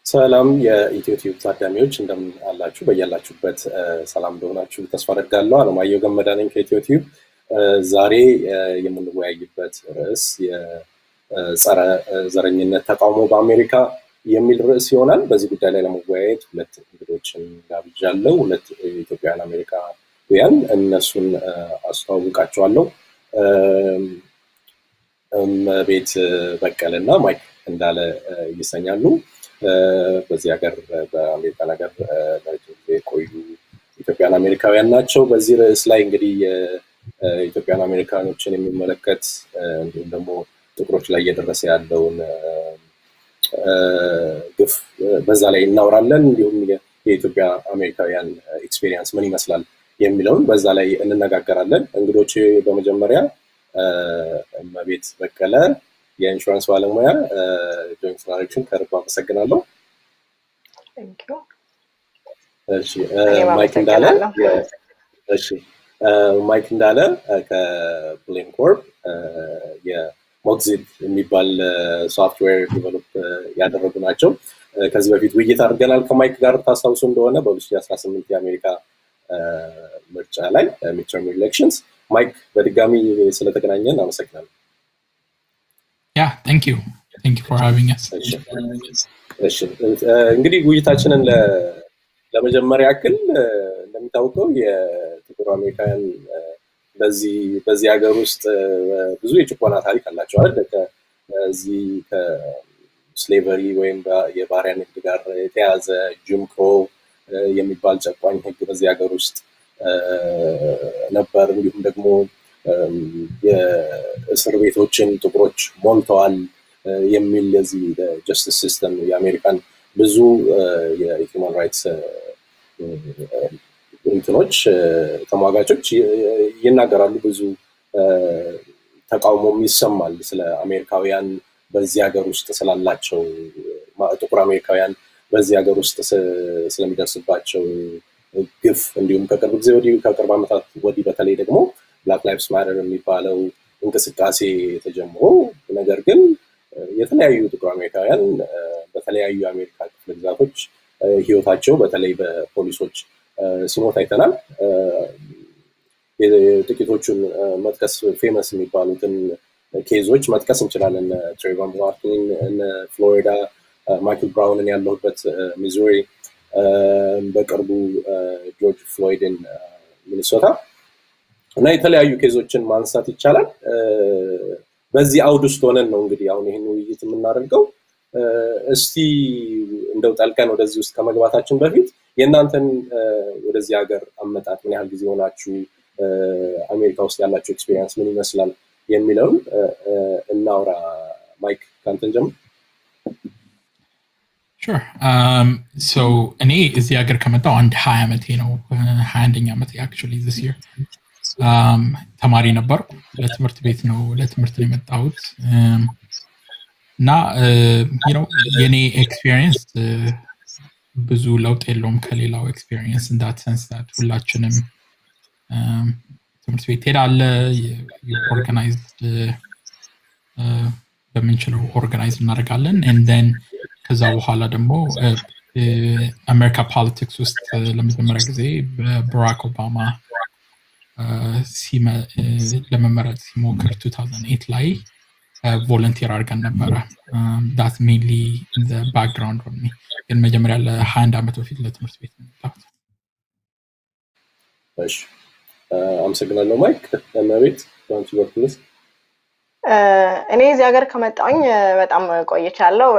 ሰላም የኢትዮቲዩብ ታዳሚዎች እንደምን አላችሁ በእያላችሁበት ሰላም እንደሆናችሁ ተስፋ አደርጋለሁ። አለማየሁ ገመዳ ነኝ ከኢትዮቲዩብ። ዛሬ የምንወያይበት ርዕስ የጸረ ዘረኝነት ተቃውሞ በአሜሪካ የሚል ርዕስ ይሆናል። በዚህ ጉዳይ ላይ ለመወያየት ሁለት እንግዶችን ጋብዣለሁ። ሁለት ኢትዮጵያውያን አሜሪካውያን፣ እነሱን አስተዋውቃቸዋለሁ። ቤት በቀለና ማይክ እንዳለ ይሰኛሉ። በዚህ ሀገር በአሜሪካ ሀገር ለረጅም ጊዜ የቆዩ ኢትዮጵያውያን አሜሪካውያን ናቸው። በዚህ ርዕስ ላይ እንግዲህ የኢትዮጵያውያን አሜሪካኖችን የሚመለከት እንዲሁም ደግሞ ጥቁሮች ላይ እየደረሰ ያለውን ግፍ በዛ ላይ እናወራለን። እንዲሁም የኢትዮጵያ አሜሪካውያን ኤክስፔሪየንስ ምን ይመስላል የሚለውን በዛ ላይ እንነጋገራለን። እንግዶች በመጀመሪያ እመቤት በቀለ የኢንሹራንስ ባለሙያ ጆይንት ኢንተራክሽን ከርባ አመሰግናለሁ። እሺ ማይክ እንዳለ ከብሌም ኮርፕ የሞግዚት የሚባል ሶፍትዌር ዲቨሎፕ ያደረጉ ናቸው። ከዚህ በፊት ውይይት አድርገናል ከማይክ ጋር ታስታውሱ እንደሆነ በ2018 የአሜሪካ ምርጫ ላይ ሚድተርም ኤሌክሽንስ። ማይክ በድጋሚ ስለተገናኘን አመሰግናለሁ። Yeah, thank you for having us. እሺ እንግዲህ ውይይታችንን ለመጀመሪያ ያክል እንደሚታወቀው የጥቁር አሜሪካውያን በዚህ ሀገር ውስጥ ብዙ የጭቆና ታሪክ አላቸው አይደል? ከዚህ ከስሌቨሪ ወይም የባሪያ ንግድ ጋር የተያዘ ጂም ክሮ የሚባል ጨቋኝ ህግ በዚህ ሀገር ውስጥ ነበር። እንዲሁም ደግሞ የእስር ቤቶችን ጥቁሮች ሞልተዋል የሚል ለዚህ ጀስቲስ ሲስተም የአሜሪካን ብዙ የሂውማን ራይትስ እንትኖች ተሟጋቾች ይናገራሉ። ብዙ ተቃውሞም ይሰማል ስለ አሜሪካውያን በዚህ ሀገር ውስጥ ስላላቸው ጥቁር አሜሪካውያን በዚህ ሀገር ውስጥ ስለሚደርስባቸው ግፍ። እንዲሁም ከቅርብ ዓመታት ወዲህ በተለይ ደግሞ ብላክ ላይቭስ ማተር የሚባለው እንቅስቃሴ ተጀምሮ ነገር ግን የተለያዩ ጥቁር አሜሪካውያን በተለያዩ የአሜሪካ ክፍለ ግዛቶች ህይወታቸው በተለይ በፖሊሶች ሲሞት አይተናል። ጥቂቶቹን መጥቀስ ፌመስ የሚባሉትን ኬዞች መጥቀስ እንችላለን። ትሬቫን ማርቲን ፍሎሪዳ፣ ማይክል ብራውንን ያለሁበት ሚዙሪ፣ በቅርቡ ጆርጅ ፍሎይድን ሚኒሶታ እና የተለያዩ ኬዞችን ማንሳት ይቻላል። በዚህ አውድ ውስጥ ሆነን ነው እንግዲህ አሁን ይሄን ውይይት የምናደርገው። እስቲ እንደው ጠልቀን ወደዚህ ውስጥ ከመግባታችን በፊት የእናንተን ወደዚህ ሀገር አመጣጥ ምን ያህል ጊዜ ሆናችሁ፣ አሜሪካ ውስጥ ያላችሁ ኤክስፒሪየንስ ምን ይመስላል የሚለውን እናውራ። ማይክ ካንተን ጀምር። Sure. So እኔ እዚህ ሀገር ከመጣሁ አንድ 20 ዓመቴ ነው። 21ኛ ዓመቴ actually this year. ተማሪ ነበርኩ። ለትምህርት ቤት ነው የመጣሁት እና የኔ ኤክስፒሪየንስ ብዙ ለውጥ የለውም ከሌላው ኤክስፒሪየንስ in that sense that ሁላችንም ትምህርት ቤት ሄዳለ ኦርጋናይዝድ በምንችለው ኦርጋናይዝ እናደርጋለን and then ከዛ በኋላ ደግሞ አሜሪካ ፖለቲክስ ውስጥ ለመጀመሪያ ጊዜ በባራክ ኦባማ ለመመረጥ ሲሞክር 2008 ላይ ቮለንቲር አድርገን ነበረ። that mainly in the background for me ግን መጀመሪያ ለ21 ዓመት በፊት ለትምህርት ቤት ነው የመጣሁት። እሺ አመሰግናለሁ ማይክ። እመቤት አንቺ በኩልስ? እኔ እዚህ ሀገር ከመጣሁኝ በጣም ቆይቻለሁ።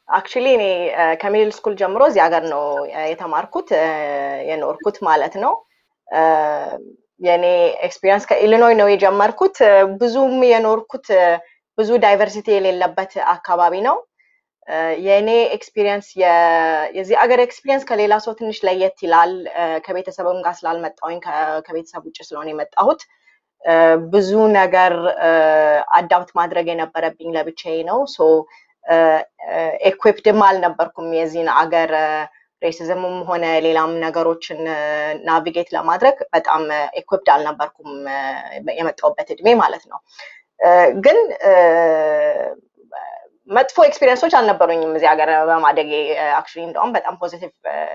actually እኔ ከሚድል ስኩል ጀምሮ እዚህ ሀገር ነው የተማርኩት የኖርኩት ማለት ነው። የኔ ኤክስፒሪየንስ ከኢሊኖይ ነው የጀመርኩት። ብዙም የኖርኩት ብዙ ዳይቨርሲቲ የሌለበት አካባቢ ነው። የኔ ኤክስፒሪየንስ የዚህ ሀገር ኤክስፒሪየንስ ከሌላ ሰው ትንሽ ለየት ይላል። ከቤተሰብም ጋር ስላልመጣሁኝ ከቤተሰብ ውጭ ስለሆነ የመጣሁት ብዙ ነገር አዳፕት ማድረግ የነበረብኝ ለብቻዬ ነው። ሶ ኤኩዊፕድም አልነበርኩም የዚህን ሀገር ሬሲዝምም ሆነ ሌላም ነገሮችን ናቪጌት ለማድረግ በጣም ኤኩዊፕድ አልነበርኩም የመጣሁበት እድሜ ማለት ነው። ግን መጥፎ ኤክስፒሪየንሶች አልነበሩኝም እዚህ ሀገር በማደጌ አክቹሊ እንደውም በጣም ፖዚቲቭ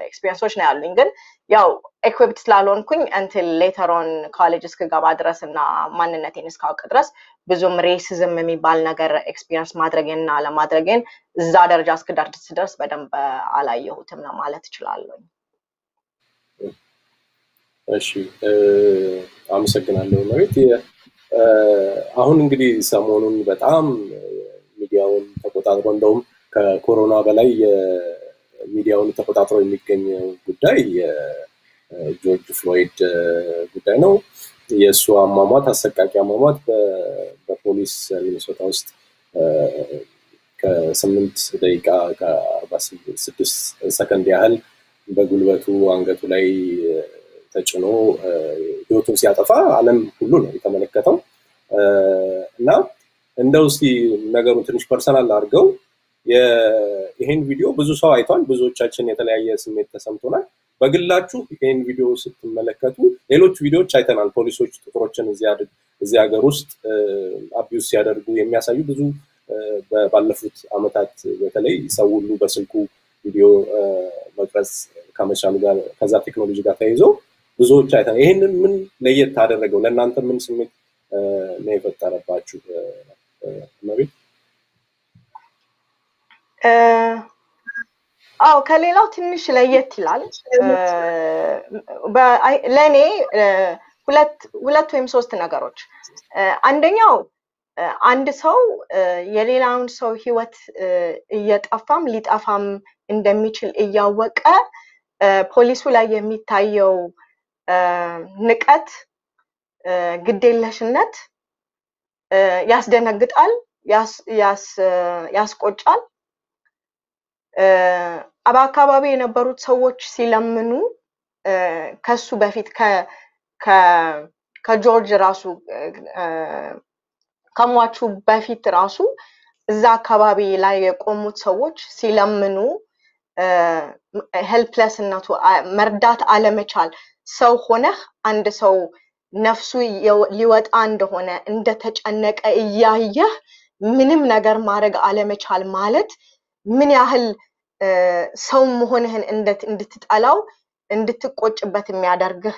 ኤክስፒሪየንሶች ነው ያሉኝ ግን ያው ኢኩዊፕድ ስላልሆንኩኝ until later on ኮሌጅ እስክገባ ድረስ እና ማንነቴን እስካውቅ ድረስ ብዙም ሬሲዝም የሚባል ነገር ኤክስፒሪየንስ ማድረግና ለማድረግን እዛ ደረጃ እስክደርስ በደንብ አላየሁትም ነው ማለት እችላለሁ እሺ አመሰግናለሁ ማለት አሁን እንግዲህ ሰሞኑን በጣም ሚዲያውን ተቆጣጥሮ እንደውም ከኮሮና በላይ ሚዲያውን ተቆጣጥሮ የሚገኘው ጉዳይ የጆርጅ ፍሎይድ ጉዳይ ነው የሱ አሟሟት አሰቃቂ አሟሟት በፖሊስ ሚኒሶታ ውስጥ ከ8 ደቂቃ ከ46 ሰከንድ ያህል በጉልበቱ አንገቱ ላይ ተጭኖ ህይወቱን ሲያጠፋ ዓለም ሁሉ ነው የተመለከተው እና እንደው እስቲ ነገሩን ትንሽ ፐርሰናል አድርገው ይሄን ቪዲዮ ብዙ ሰው አይቷል ብዙዎቻችን የተለያየ ስሜት ተሰምቶናል በግላችሁ ይሄን ቪዲዮ ስትመለከቱ ሌሎች ቪዲዮዎች አይተናል ፖሊሶች ጥቁሮችን እዚህ ሀገር ውስጥ አቢዩስ ሲያደርጉ የሚያሳዩ ብዙ ባለፉት አመታት በተለይ ሰው ሁሉ በስልኩ ቪዲዮ መቅረጽ ከመቻሉ ጋር ከዛ ቴክኖሎጂ ጋር ተያይዞ ብዙዎች አይተናል ይሄንን ምን ለየት አደረገው ለእናንተ ምን ስሜት ነው የፈጠረባችሁ ማለት አው ከሌላው ትንሽ ለየት ይላል ለኔ ሁለት ወይም ሶስት ነገሮች አንደኛው አንድ ሰው የሌላውን ሰው ህይወት እየጠፋም ሊጠፋም እንደሚችል እያወቀ ፖሊሱ ላይ የሚታየው ንቀት ግዴለሽነት ያስደነግጣል ያስቆጫል አባካባቢ የነበሩት ሰዎች ሲለምኑ ከሱ በፊት ከጆርጅ ራሱ ከሟቹ በፊት ራሱ እዛ አካባቢ ላይ የቆሙት ሰዎች ሲለምኑ ሄልፕለስነቱ መርዳት አለመቻል ሰው ሆነህ አንድ ሰው ነፍሱ ሊወጣ እንደሆነ እንደተጨነቀ እያየህ ምንም ነገር ማድረግ አለመቻል ማለት ምን ያህል ሰው መሆንህን እንድትጠላው እንድትቆጭበት የሚያደርግህ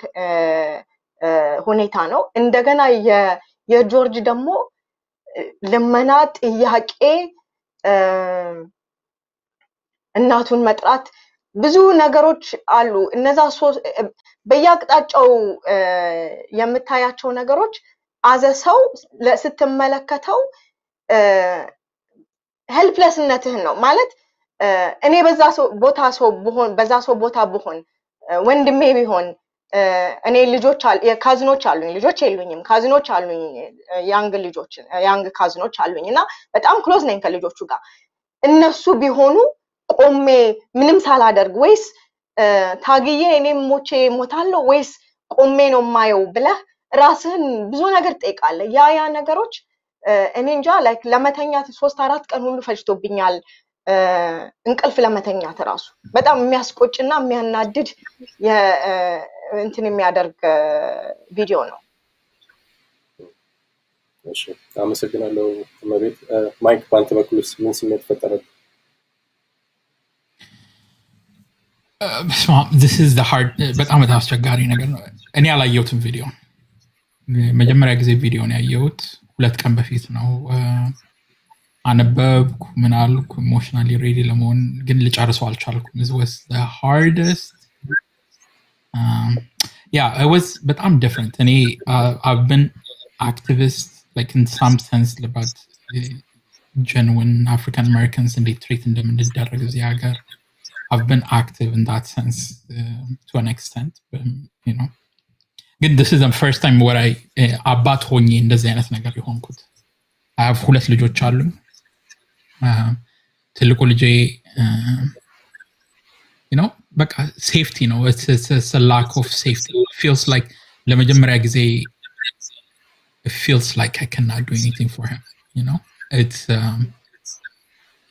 ሁኔታ ነው እንደገና የጆርጅ ደግሞ ለመና ጥያቄ እናቱን መጥራት ብዙ ነገሮች አሉ እነዛ በያቅጣጫው የምታያቸው ነገሮች አዘሰው ስትመለከተው ሄልፕለስነትህን ነው ማለት እኔ በዛ ሰው ቦታ ብሆን ወንድሜ ቢሆን እኔ ካዝኖች አሉኝ ልጆች የሉኝም ካዝኖች አሉኝ ያንግ ካዝኖች አሉኝና በጣም ክሎዝ ነኝ ከልጆቹ ጋር እነሱ ቢሆኑ ቆሜ ምንም ሳላደርግ ወይስ ታግዬ እኔም ሞታለሁ ወይስ ቆሜ ነው ማየው ብለህ ራስህን ብዙ ነገር ጠይቃለህ ያ ነገሮች እኔ እንጃ ላይክ ለመተኛት 3-4 ቀን ሁሉ ፈጅቶብኛል እንቅልፍ ለመተኛት ራሱ በጣም የሚያስቆጭና የሚያናድድ እንትን የሚያደርግ ቪዲዮ ነው እሺ አመሰግናለሁ መቤት ማይክ ባንተ በኩልስ ምን ስሜት ፈጠረ this is the hard በጣም አስቸጋሪ ነገር ነው እኔ ያላየሁትን ቪዲዮ መጀመሪያ ጊዜ ቪዲዮ ነው ያየሁት 2 ቀን በፊት ነው አነበብኩ ምን አልኩ ኢሞሽናሊ ሬዲ ለመሆን ግን ልጨርሰው አልቻልኩም this was the hardest it was በጣም different እኔ I've been activist like in some sense about genuine African Americans and they treat እንደምንደረግ እዚህ ሀገር I've been active in that sense to an extent but, you know this is the first time where I አባት ሆኜ እንደዚህ አይነት ነገር የሆንኩት I have 2 ልጆች አሉኝ ትልቁ ልጄ you know በቃ safety ነው it's a lack of safety it feels like ለመጀመሪያ ጊዜ it feels like I cannot do anything for him you know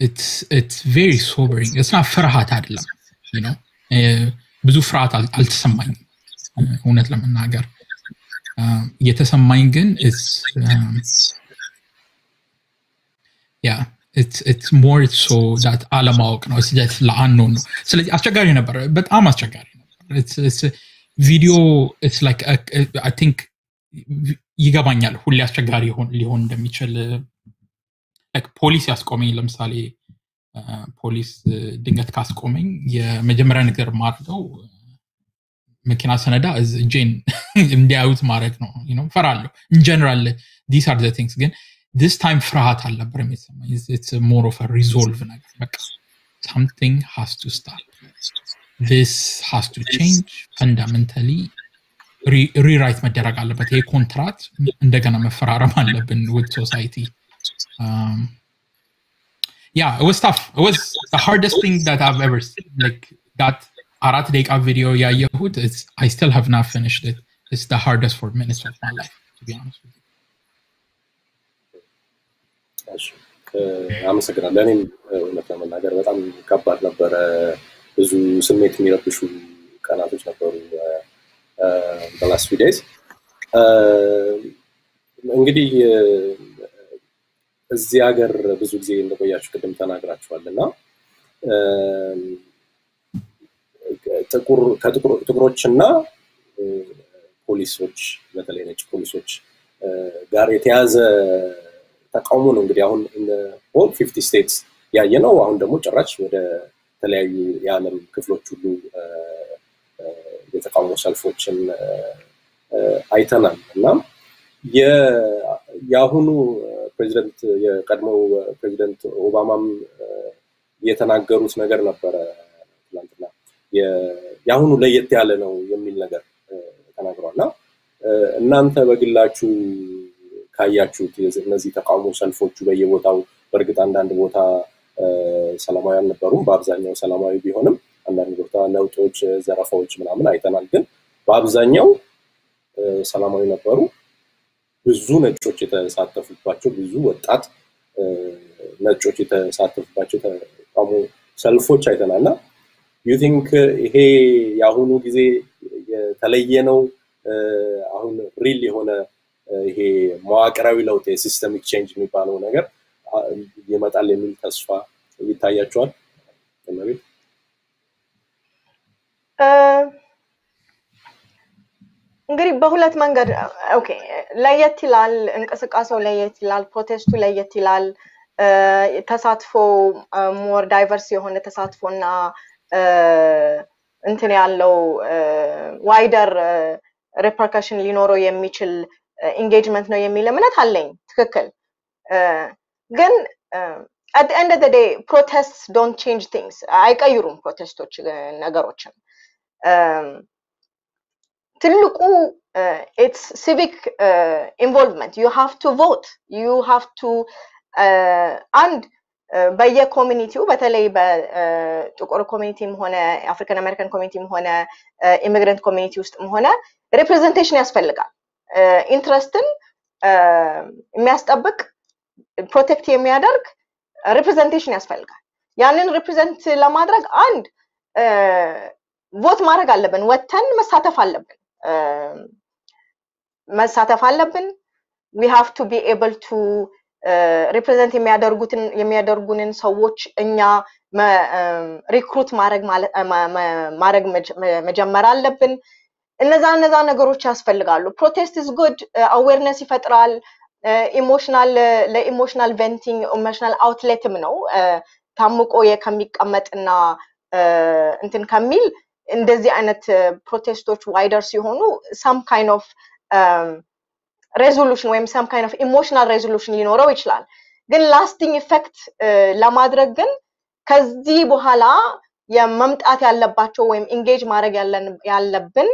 it's very sobering it's not ፍርሃት አይደለም you know ብዙ ፍርሃት አልተሰማኝም እውነት ለመናገር የተሰማኝ ግን is it's more so that አለማወቅ ነው it's just ለአንኖን ነው ስለዚህ አስቸጋሪ ነበር በጣም አስቸጋሪ ነበር it's video it's like I think ይገባኛል ሁሌ አስቸጋሪ ሊሆን እንደሚችል like ፖሊስ ያስቆመኝ ለምሳሌ ፖሊስ ድንገት ካስቆመኝ የመጀመሪያ ነገር ማድረው መኪና ሰነዳ ጄን እንዲያዩት ማድረግ ነው you know ፈራለሁ in general these are the things ግን this time ፍርሃት አልነበረም የተሰማኝ it's more of a resolve ነገር በቃ something has to stop this has to change fundamentally rewrite መደረግ አለበት ይሄ ኮንትራክት እንደገና መፈራረም አለብን with society yeah it was tough it was the hardest thing that I've ever seen like that arat deka video ያየሁት I still have not finished it it's the hardest 4 minutes of my life to be honest with you አመሰግናለሁ እኔም እውነት ለመናገር በጣም ከባድ ነበር ብዙ ስሜት የሚረብሹ ቀናቶች ነበሩ the last few days እንግዲህ እዚህ ሀገር ብዙ ጊዜ እንደቆያችሁ ቅድም ተናግራችኋልና ጥቁሮችና ፖሊሶች በተለይ ነጭ ፖሊሶች ጋር የተያዘ ተቃውሞ ነው እንግዲህ አሁን all 50 states ያየነው አሁን ደግሞ ጭራሽ ወደ ተለያዩ የዓለም ክፍሎች ሁሉ የተቃውሞ ሰልፎችን አይተናል እና የአሁኑ ፕሬዚደንት የቀድሞው ፕሬዚደንት ኦባማም የተናገሩት ነገር ነበረ ትላንትና የአሁኑ ለየት ያለ ነው የሚል ነገር ተናግረዋልና እናንተ በግላችሁ ካያችሁት እነዚህ ተቃውሞ ሰልፎቹ በየቦታው በርግጥ አንዳንድ ቦታ ሰላማዊ አልነበሩም በአብዛኛው ሰላማዊ ቢሆንም አንዳንድ ቦታ ለውጦች ዘረፋዎች ምናምን አይተናል ግን በአብዛኛው ሰላማዊ ነበሩ ብዙ ነጮች የተሳተፉባቸው ብዙ ወጣት ነጮች የተሳተፉባቸው ተቃውሞ ሰልፎች አይተናልና you think ይሄ ያሁኑ ጊዜ የተለየ ነው አሁን ሪል የሆነ ይሄ መዋቅራዊ ለውጥ የሲስተሚክ ቼንጅ የሚባለው ነገር ይመጣል የሚል ተስፋ ይታያችኋል ተመሪት እንግዲህ በሁለት መንገድ ኦኬ ለየት ይላል እንቅስቃሴው ለየት ይላል ፕሮቴስቱ ለየት ይላል ተሳትፎ ሞር ዳይቨርስ የሆነ ተሳትፎና እንትን ያለው ዋይደር ሪፐርከሽን ሊኖረው የሚችል engagement ነው የሚል እምነት አለኝ ትክክል ግን at the end of the day protests don't change things አይቀይሩም ፕሮቴስቶች ነገሮችን ትልቁ it's civic involvement you have to vote you have to and በየኮሚኒቲው በተለይ በጥቁር ኮሚኒቲም ሆነ አፍሪካን አሜሪካን ኮሚኒቲም ሆነ ኢሚግራንት ኮሚኒቲ ውስጥም ሆነ ሪፕሬዘንቴሽን ያስፈልጋል ኢንትረስትን የሚያስጠብቅ ፕሮቴክት የሚያደርግ ሪፕሬዘንቴሽን ያስፈልጋል ያንን ሪፕሬዘንት ለማድረግ አንድ ቮት ማድረግ አለብን ወተን መሳተፍ አለብን we have to be able to represent የሚያደርጉንን ሰዎች እኛ ሪክሩት ማድረግ መጀመር አለብን እነዛ ነገሮች ያስፈልጋሉ ፕሮቴስት is good awareness ይፈጥራል ለኢሞሽናል ቬንቲንግ ኢሞሽናል አውትሌትም ነው ታምቆ ከሚቀመጥና እንትን ከሚል እንደዚህ አይነት ፕሮቴስቶች ዋይደር ሲሆኑ some kind of resolution ወይም some kind of emotional resolution ሊኖረው ይችላል ግን lasting effect ለማድረግ ግን ከዚህ በኋላ የመምጣት ያለባቸው ወይም engage ማድረግ ያለብን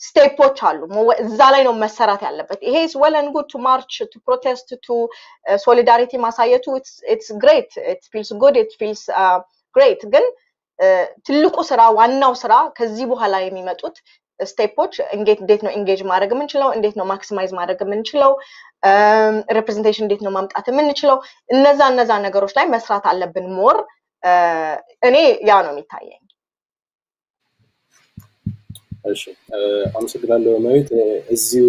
ስቴፖች አሉ እዛ ላይ ነው መሰራት ያለበት ይሄ is well and good to march to protest to solidarity ማሳየቱ it's great it feels good it feels great ግን ትልቁ ስራ ዋናው ስራ ከዚህ በኋላ የሚመጡት ስቴፖች እንዴት ነው engage ማድረግ የምንችለው እንዴት ነው ማክሲማይዝ ማድረግ የምንችለው ሪፕሬዘንቴሽን እንዴት ነው ማምጣት የምንችለው እነዛ ነገሮች ላይ መስራት አለብን ሞር እኔ ያ ነው የሚታየኝ እሺ አመሰግናለሁ ማለት እዚሁ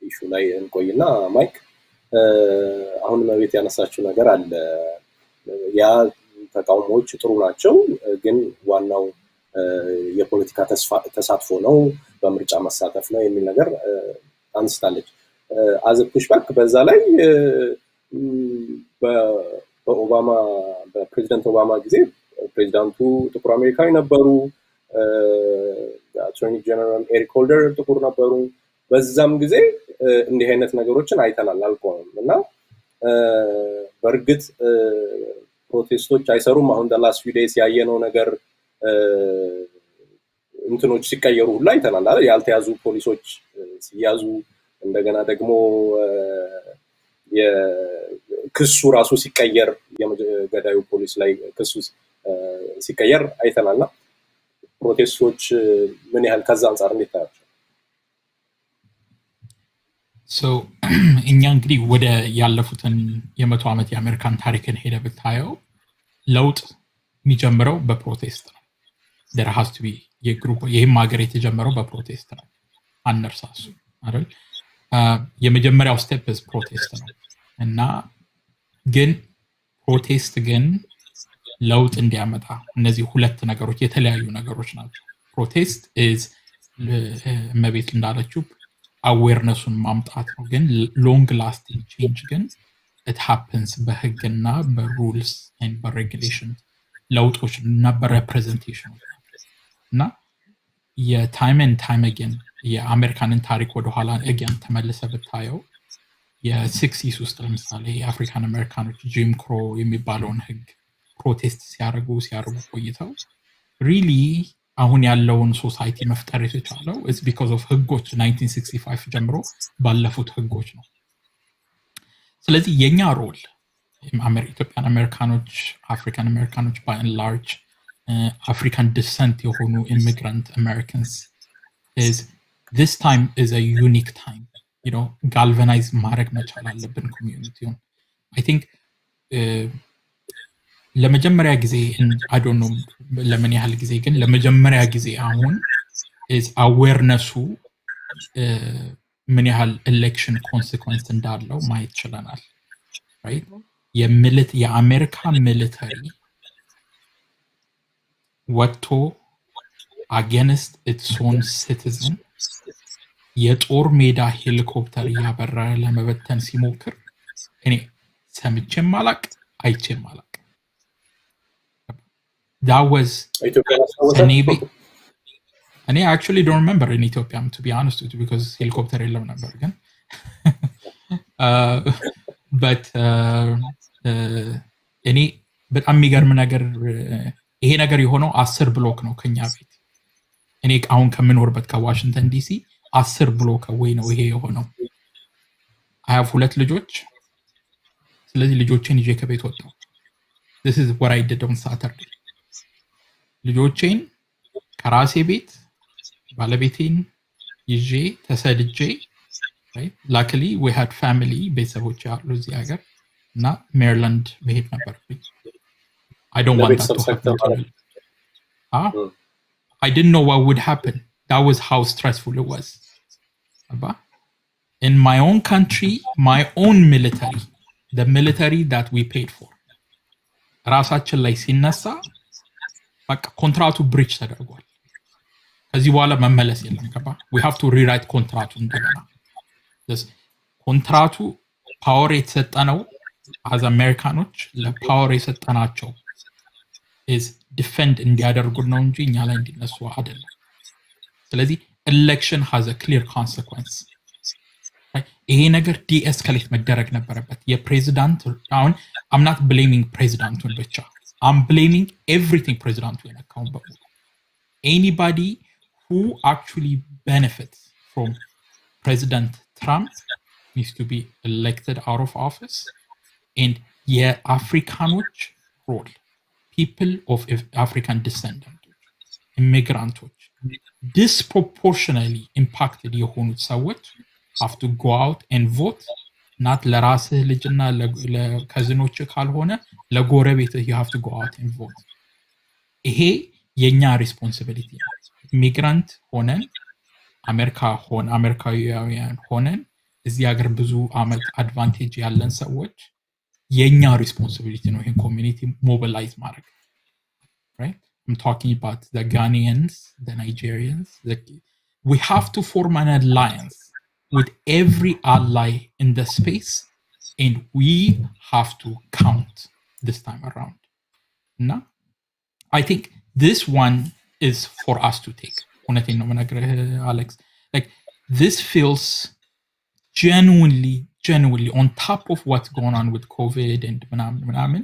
ኢሹ ላይ እንቆይና ማይክ አሁን መቤት ያነሳችው ነገር አለ ያ ተቃውሞዎች ጥሩ ናቸው ግን ዋናው የፖለቲካ ተሳትፎ ነው በምርጫ መሳተፍ ነው የሚል ነገር አንስታለች as a pushback በዛ ላይ በኦባማ በፕሬዝዳንት ኦባማ ጊዜ ፕሬዝዳንቱ ጥቁር አሜሪካዊ ነበሩ አቶርኒ ጀነራል ኤሪክ ሆልደር ጥቁር ነበሩ በዛም ጊዜ እንዲህ አይነት ነገሮችን አይተናል አልቆም እና በርግጥ ፕሮቴስቶች አይሰሩም አሁን the last few days ያየነው ነገር እንትኖች ሲቀየሩ ሁሉ አይተናል አይደል ያልተያዙ ፖሊሶች ሲያዙ እንደገና ደግሞ የክሱ ራሱ ሲቀየር የገዳዩ ፖሊስ ላይ ክሱ ሲቀየር አይተናልና ፕሮቴስቶች ምን ያህል ከዛ አንፃር እንዴት ታያቸው so እኛ እንግዲህ ወደ ያለፉትን የመቶ ዓመት የአሜሪካን ታሪክን ሄደ ብታየው ለውጥ የሚጀምረው በፕሮቴስት ነው there has to be የግሩፕ ይሄም ሀገር የተጀመረው በፕሮቴስት ነው አንርሳሱ አይደል የመጀመሪያው ስቴፕ ፕሮቴስት ነው እና ግን ፕሮቴስት ግን ለውጥ እንዲያመጣ እነዚህ ሁለት ነገሮች የተለያዩ ነገሮች ናቸው ፕሮቴስት is መቤት እንዳለችው awareness-ን ማምጣት ነው ግን long lasting change ግን it happens በህግና በrules and በregulations ለውጦች እና በrepresentation እና የtime and time again የአሜሪካንን ታሪክ ወደ ኋላ again ተመልሰ ብታየው የ60s ውስጥ ለምሳሌ የአፍሪካን አሜሪካኖች ጂም ክሮ የሚባለውን ህግ ፕሮቴስት ሲያደርጉ ቆይተው really አሁን ያለውን ሶሳይቲ መፍጠር የተቻለው is because of ህጎች 1965 ጀምሮ ባለፉት ህጎች ነው ስለዚህ የኛ ሮል ኢትዮጵያን አሜሪካኖች አፍሪካን አሜሪካኖች by and large African descent የሆኑ immigrant Americans is this time is a unique time you know galvanize ማድረግ መቻል አለብን ኮሚዩኒቲውን I think ለመጀመሪያ ጊዜ I don't know ለምን ያህል ጊዜ ግን ለመጀመሪያ ጊዜ አሁን is awareness ምን ያህል election consequence እንዳለው ማየት ይችላል right የአሜሪካ military ወጥቶ against its own citizen የጦር ሜዳ ሄሊኮፕተር ያበረረ ለመበተን ሲሞክር እኔ ሰምቼም ማላቅ አይቼም ማላቅ that was and I actually don't remember in Ethiopia to be honest with you because helicopter የለም ነበር ግን but እኔ በጣም የሚገርም ነገር ይሄ ነገር የሆነው 10 ብሎክ ነው ከኛ ቤት እኔ አሁን ከምኖርበት ከዋሽንግተን ዲሲ 10 ብሎክ ወይ ነው ይሄ የሆነው I have ሁለት ልጆች ስለዚህ ልጆቼን ይዤ ከቤት ወጣሁ this is what I did on Saturday ልጆቼን ከራሴ ቤት ባለቤቴን ይዤ ተሰድጄ right luckily we had family ቤተሰቦች ያሉ እዚህ ሀገር እና ሜሪላንድ መሄድ ነበርብኝ I don't want that to happen I didn't know what would happen that was how stressful it was in my own country my own military the military that we paid for ራሳችን ላይ ሲነሳ በቃ ኮንትራቱ ብሪች ተደርጓል ከዚህ በኋላ መመለስ የለም ገባ we have to rewrite ኮንትራቱ እንደገና ኮንትራቱ ፓወር የተሰጠነው as አሜሪካኖች ለፓወር የሰጠናቸው is defend እንዲያደርጉ ነው እንጂ እኛ ላይ እንዲነሱ አይደለም ስለዚህ election has a clear consequence ይሄ ነገር de-escalate መደረግ ነበረበት የፕሬዝዳንት አሁን I'm not blaming president ብቻ I'm blaming everything president የነካው በሙሉ anybody who actually benefits from President Trump needs to be elected out of office and የአፍሪካኖች role people of African descent immigrants disproportionately impacted የሆኑት ሰዎች have to go out and vote not ለራስህ ልጅና ለከዝኖች ካልሆነ ለጎረቤትህ you have to go out and vote ይሄ የኛ responsibility ኢሚግራንት ሆነን አሜሪካውያን ሆነን እዚህ ሀገር ብዙ አመት አድቫንቴጅ ያለን ሰዎች የኛ ሪስፖንሲቢሊቲ ነው ይሄን ኮሚኒቲ ሞቢላይዝ ማድረግ right I'm talking about the Ghanaians the Nigerians we have to form an alliance with every ally in the space and we have to count this time around now I think this one is for us to take honestly no Alex like this feels genuinely on top of what's going on with COVID and ምናምን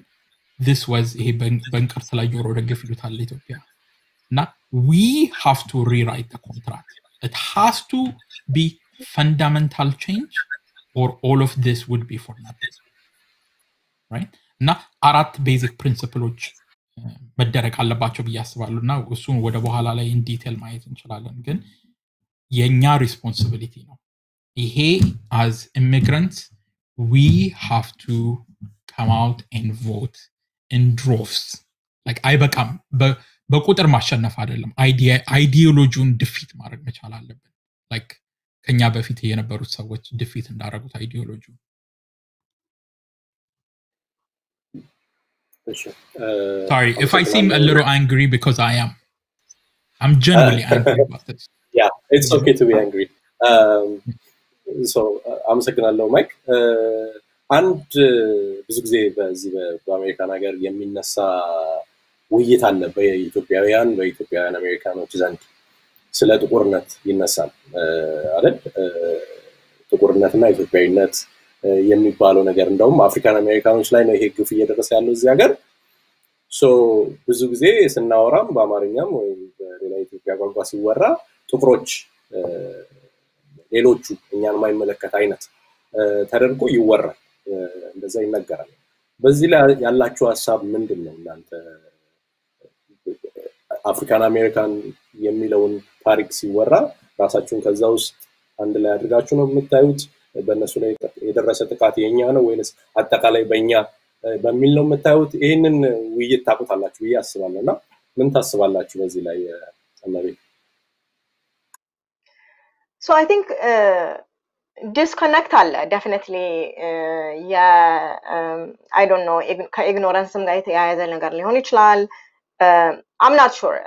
this was a በንቀርት ላይ ጆሮ ደግፍ ይሉታል ኢትዮጵያ እና we have to rewrite the contract it has to be fundamental change or all of this would be for nothing right እና አራት ቤዚክ ፕሪንሲፕሎች መደረግ አለባቸው ብዬ አስባለሁ እና እሱን ወደ በኋላ ላይ in detail ማየት እንችላለን ግን የኛ ሪስፖንሲቢሊቲ ነው ይሄ as immigrants we have to come out and vote in droves like አይበቃም በቁጥር ማሸነፍ አይደለም አይዲዮሎጂውን ዲፊት ማድረግ መቻል አለብን like ከኛ በፊት የነበሩት ሰዎች ዲፊት እንዳደረጉት አይዲዮሎጂ sorry if I seem a little angry because I'm genuinely angry about this yeah it's okay to be angry so አመሰግናለሁ ማይክ አንድ ብዙ ጊዜ በዚህ በአሜሪካን ሀገር የሚነሳ ውይይት አለ በኢትዮጵያውያን አሜሪካኖች ዘንድ ስለ ጥቁርነት ይነሳል አይደል ጥቁርነትና ኢትዮጵያዊነት የሚባለው ነገር እንደውም አፍሪካን አሜሪካኖች ላይ ነው ይሄ ግፍ እየደረሰ ያለው እዚህ ሀገር so ብዙ ጊዜ ስናወራም በአማርኛም ወይ በሌላ ኢትዮጵያ ቋንቋ ሲወራ ጥቁሮች ሌሎቹ እኛን ማይመለከት አይነት ተደርጎ ይወራል እንደዛ ይነገራል በዚህ ላይ ያላችሁ ሐሳብ ምንድነው እናንተ አፍሪካን አሜሪካን የሚለውን ታሪክ ሲወራ ራሳችሁን ከዛ ውስጥ አንድ ላይ አድርጋችሁ ነው የምታዩት በእነሱ ላይ የደረሰ ጥቃት የኛ ነው ወይስ አጠቃላይ በእኛ በሚል ነው የምታዩት ይሄንን ውይይት ታቁታላችሁ ብዬ አስባለሁና ምን ታስባላችሁ በዚህ ላይ አናቤ So I think disconnect አለ definitely I don't know ከኢግኖራንስም ጋር የተያያዘ ነገር ሊሆን ይችላል I'm not sure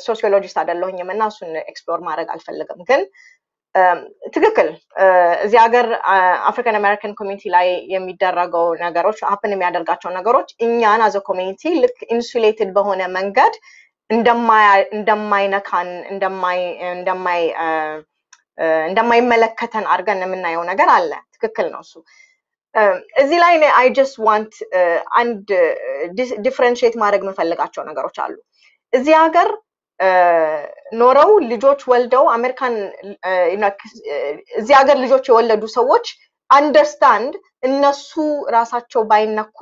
sociologist አይደለሁኝም እና እሱን ኤክስፕሎር ማድረግ አልፈልግም ግን ትክክል እዚህ ሀገር አፍሪካን አሜሪካን ኮሚኒቲ ላይ የሚደረገው ነገሮች ሀፕን የሚያደርጋቸው ነገሮች እኛን as a community ልክ ኢንሱሌትድ በሆነ መንገድ እንደማይነካን እንደማይመለከተን አድርገን የምናየው ነገር አለ ትክክል ነው እሱ እዚህ ላይ I just want and differentiate ማድረግ የምፈልጋቸው ነገሮች አሉ እዚህ ሀገር ኖረው ልጆች ወልደው አሜሪካን እዚህ ሀገር ልጆች የወለዱ ሰዎች understand እነሱ ራሳቸው ባይነኩ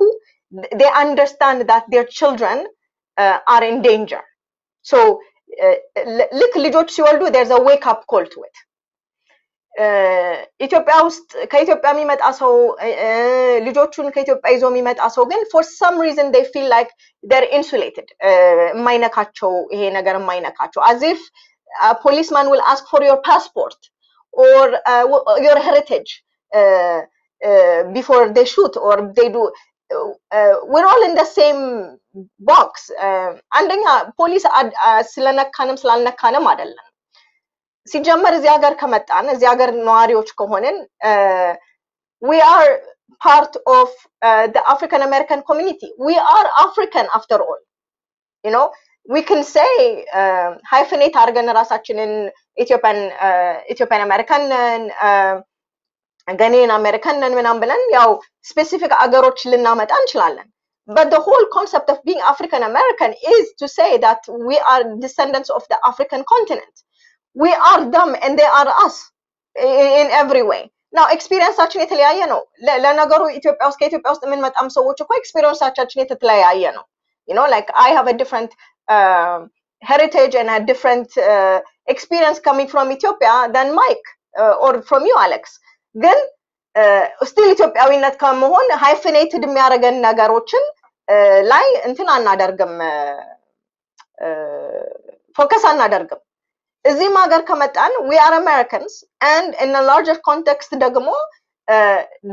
they understand that their children are in danger so ልክ ልጆች ሲወልዱ there's a wake up call to it ኢትዮጵያ ውስጥ ከኢትዮጵያ የሚመጣ ሰው ልጆቹን ከኢትዮጵያ ይዞ የሚመጣ ሰው ግን for some reason they feel like they're insulated የማይነካቸው ይሄ ነገር የማይነካቸው as if a policeman will ask for your passport or your heritage before they shoot or they do we're all in the same box አንደኛ ፖሊስ ስለነካንም ስላልነካንም አይደለም ሲጀመር እዚህ ሀገር ከመጣን እዚህ ሀገር ነዋሪዎች ከሆነን we are part of the African American community we are African after all you know we can say hyphenate አርገን ራሳችንን Ethiopian American Ghanaian American ምናምን ብለን ያው ስፔሲፊክ አገሮች ልናመጣ እንችላለን but the whole concept of being African American is to say that we are descendants of the African continent we are them and they are us in every way now experienceaችን የተለያየ ነው ለነገሩ ኢትዮጵያ ውስጥ ከኢትዮጵያ ውስጥ ምን መጣም ሰዎች እኮ experienceaችን የተለያየ ነው you know like I have a different heritage and a different experience coming from Ethiopia than Mike or from you Alex ግን still ኢትዮጵያዊነት ከመሆን hyphenated የሚያደርገን ነገሮችን ላይ እንትን አናደርግም ፎከስ አናደርግም እዚህም ሀገር ከመጣን we are Americans and in a larger context ደግሞ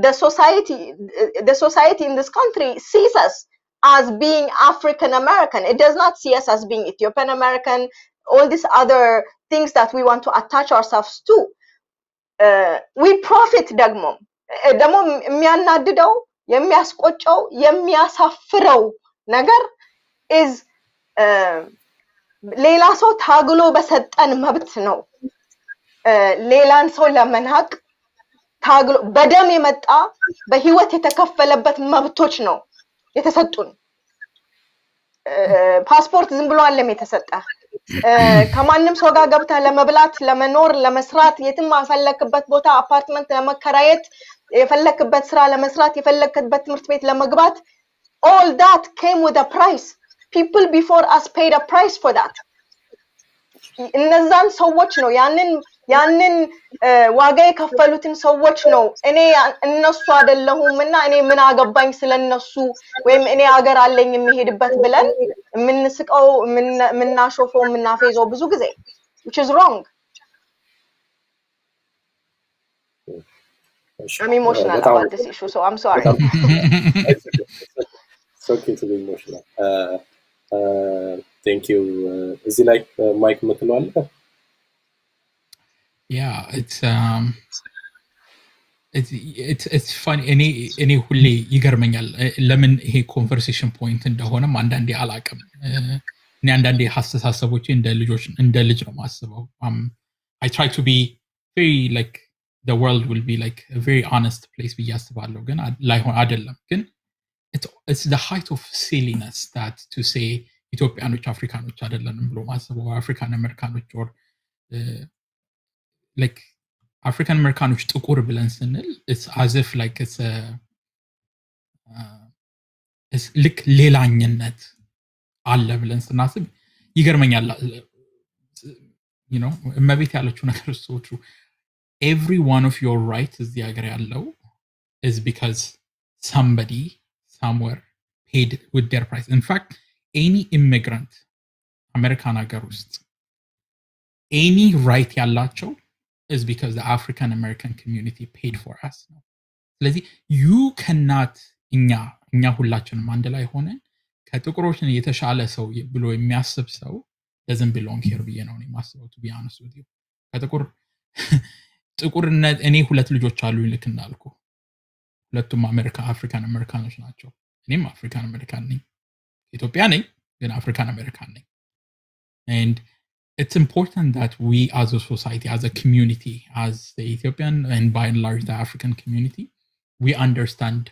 the society in this country sees us as being African American. It does not see us as being Ethiopian American, all these other things that we want to attach ourselves to. We profit ደግሞ የሚያናድደው የሚያስቆጨው የሚያሳፍረው ነገር is ሌላ ሰው ታግሎ በሰጠን መብት ነው ሌላን ሰው ለመናቅ ታግሎ በደም የመጣ በህይወት የተከፈለበት መብቶች ነው የተሰጡን ፓስፖርት ዝም ብሎ አለም የተሰጠ ከማንንም ሰው ጋር ገብተህ ለመብላት ለመኖር ለመስራት የትም አፈለክበት ቦታ አፓርትመንት ለመከራየት የፈለክበት ስራ ለመስራት የፈለክበት ትምህርት ቤት ለመግባት all that came with a price. People before us paid a price for that. እነዛን ሰዎች ነው ያንን ዋጋ የከፈሉትን ሰዎች ነው እኔ እነሱ አይደለሁምና እኔ ምን አገባኝ ስለነሱ ወይም እኔ ሀገር አለኝ የሚሄድበት ብለን ምንስቀው ምናሾፈው ምናፈይዘው ብዙ ጊዜ which is wrong. I'm emotional about this issue, so I'm sorry. It's okay to be emotional. Thank you. Is it like Mike Matulwal? Yeah, it's funny. Any ሁሌ ይገርመኛል ለምን ይሄ ኮንቨርሴሽን ፖይንት እንደሆነም አንዳንዴ አላቀም እኔ አንዳንዴ ሐሳቦቼ እንደ ልጅ ነው ማስበው I try to be very like the world will be like a very honest place ብዬ አስባለሁ ግን ላይሆን አይደለም ግን it's the height of silliness that to say ኢትዮጵያኖች አፍሪካኖች አይደለንም ብሎ ማስበው አፍሪካን አሜሪካኖች or like African Americans ጥቁር ብለን ስንል it's as if like it's like ሌላኝነት አለ ብለን ስናስብ ይገርመኛል you know እመቤት ያለችው ነገር so true every one of your rights is the ሀገር ያለው is because somebody somewhere paid with their price. In fact, any immigrant American ሀገር ውስጥ any right ያላቸው is because the African American community paid for us. ስለዚህ you cannot እኛ ሁላችንም አንድ ላይ ሆነን ከጥቁሮችን የተሻለ ሰው ብሎ የሚያስብ ሰው doesn't belong here ብዬ ነው የማስበው to be honest with you. ጥቁርነት እኔ ሁለት ልጆች አሉኝ ልክ እንዳልኩ ሁለቱም አፍሪካን አሜሪካኖች ናቸው እኔም አፍሪካን አሜሪካን ነኝ ኢትዮጵያ ነኝ ግን አፍሪካን አሜሪካን ነኝ and it's important that we as a society as a community as the Ethiopian and by and large the African community we understand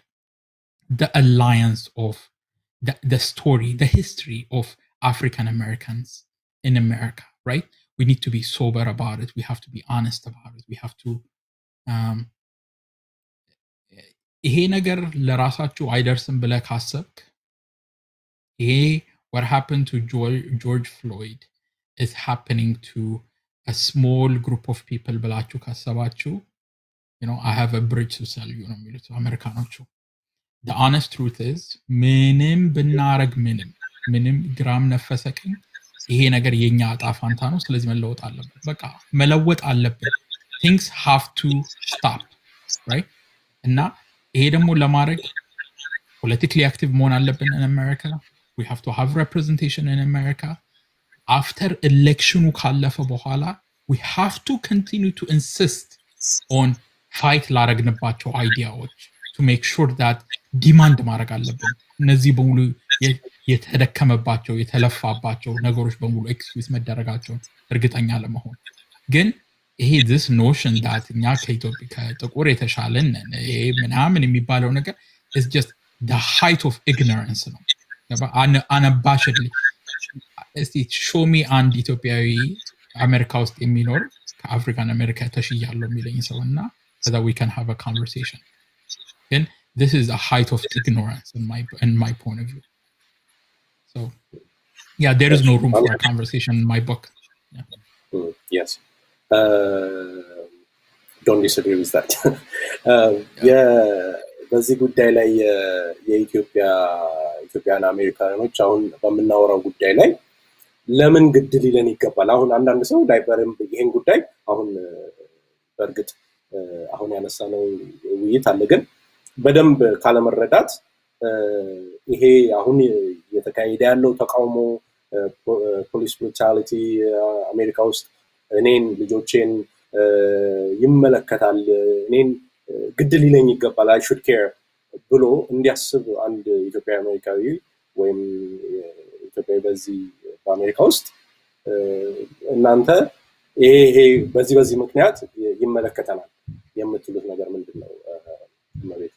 the alliance of the story the history of African Americans in America right we need to be sober about it we have to be honest about it we have to ይሄ ነገር ለራሳችሁ አይደርስም ብለ ካሰብክ ይሄ what happened to George Floyd is happening to a small group of people ብላችሁ ካሰባችሁ you know I have a bridge to sell you ነው የሚሉት አሜሪካኖቹ the honest truth is ምንም ብናረግ ምንም ግራም ነፈሰቀኝ ይሄ ነገር የኛ አጣፋንታ ነው ስለዚህ መለወጥ አለበት በቃ መለወጥ አለበት things have to stop right እና ይሄ ደግሞ ለማድረግ politically active መሆን አለብን in America we have to have representation in America after election ካለፈ በኋላ we have to continue to insist on fight ላረግንባቸው አይዲያዎች to make sure that demand ማድረግ አለብን እነዚህ በሙሉ የተደከመባቸው የተለፋባቸው ነገሮች በሙሉ ኤክስኪዩዝ መደረጋቸው እርግጠኛ ለመሆን ግን ይሄ this notion that እኛ ከኢትዮጵያ ከጥቁር የተሻለን ይሄ ምናምን የሚባለው ነገር is just the height of ignorance ነው unabashedly እስቲ show me አንድ ኢትዮጵያዊ አሜሪካ ውስጥ የሚኖር ከአፍሪካን አሜሪካ ተሽያለው የሚለኝ ሰውና so we can have a conversation and this is a height of ignorance in my point of view so yeah there is no room for a conversation in my book yeah. Yes don't disagree with that በዚህ ጉዳይ ላይ የኢትዮጵያን አሜሪካኖች አሁን በመናወራው ጉዳይ ላይ ለምን ግድ ሊለን ይገባል አሁን አንዳንድ ሰው ዳይፐርም ይሄን ጉዳይ አሁን በርግጥ አሁን ያነሳነው ውይይት አለ ግን በደንብ ካለመረዳት ይሄ አሁን የተካሄደ ያለው ተቃውሞ ፖሊስ ብሩታሊቲ አሜሪካ ውስጥ እኔን ልጆቼን ይመለከታል እኔን ግድ ሊለኝ ይገባል I should care ብሎ እንዲያስብ አንድ ኢትዮጵያ አሜሪካዊ ወይም ኢትዮጵያ በዚህ በአሜሪካ ውስጥ እናንተ ይሄ በዚህ ምክንያት ይመለከተናል የምትሉት ነገር ምንድነው ማለት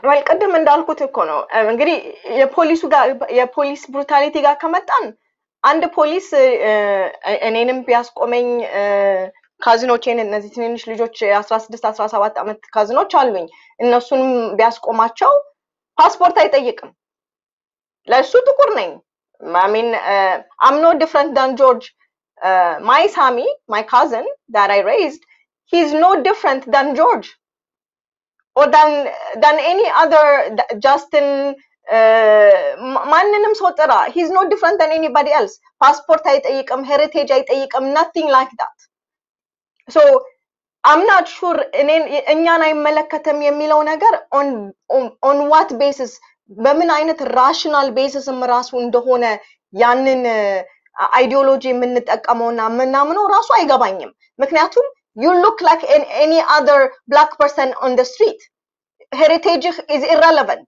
well ቀደም እንዳልኩት እኮ ነው እንግዲህ የፖሊስ ብሩታሊቲ ጋር ከመጣን አንድ ፖሊስ እኔንም ቢያስቆመኝ ካዝኖቼን እነዚህ ትንንሽ ልጆች 16 17 አመት ካዝኖች አሉኝ እነሱን ቢያስቆማቸው ፓስፖርት አይጠይቅም ለሱ ጥቁር ነኝ I mean I'm no different than George my Sami my cousin that I raised he's no different than George or than any other Justin ማንንም ሰው ጥራ he's no different than anybody else passport አይጠይቅም heritage አይጠይቅም nothing like that so I'm not sure እኛን አይመለከተም የሚለው ነገር on what basis በምን አይነት rational basis ራሱ እንደሆነ ያንን ideology የምንጠቀመውና ምናምነው ራሱ አይገባኝም ምክንያቱም you look like any other black person on the street heritage is irrelevant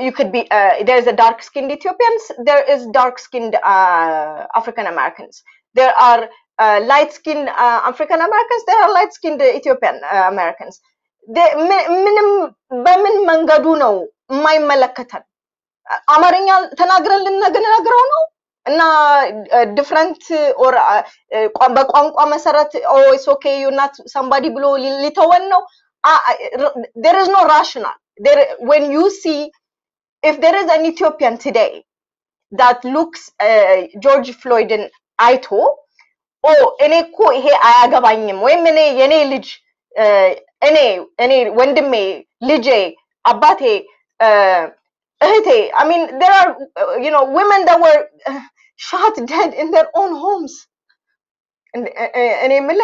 you could be there's a dark skinned Ethiopians there is dark skinned African Americans there are light skinned African Americans there are light skinned Ethiopian Americans ምንም በምን መንገዱ ነው የማይመለከተን አማርኛ ተናግረን ልንነግረው ነው እና different or በቋንቋ መሰረት oh it's okay you're not somebody ብሎ ሊተወን ነው there is no rational there when you see if there is an Ethiopian today that looks George Floyd in አይቶ oh እኔ እኮ ይሄ አያገባኝም ወይም የኔ ልጅ እኔ ወንድሜ ልጄ አባቴ እህቴ I mean there are you know women that were shot dead in their own homes እኔ ምለ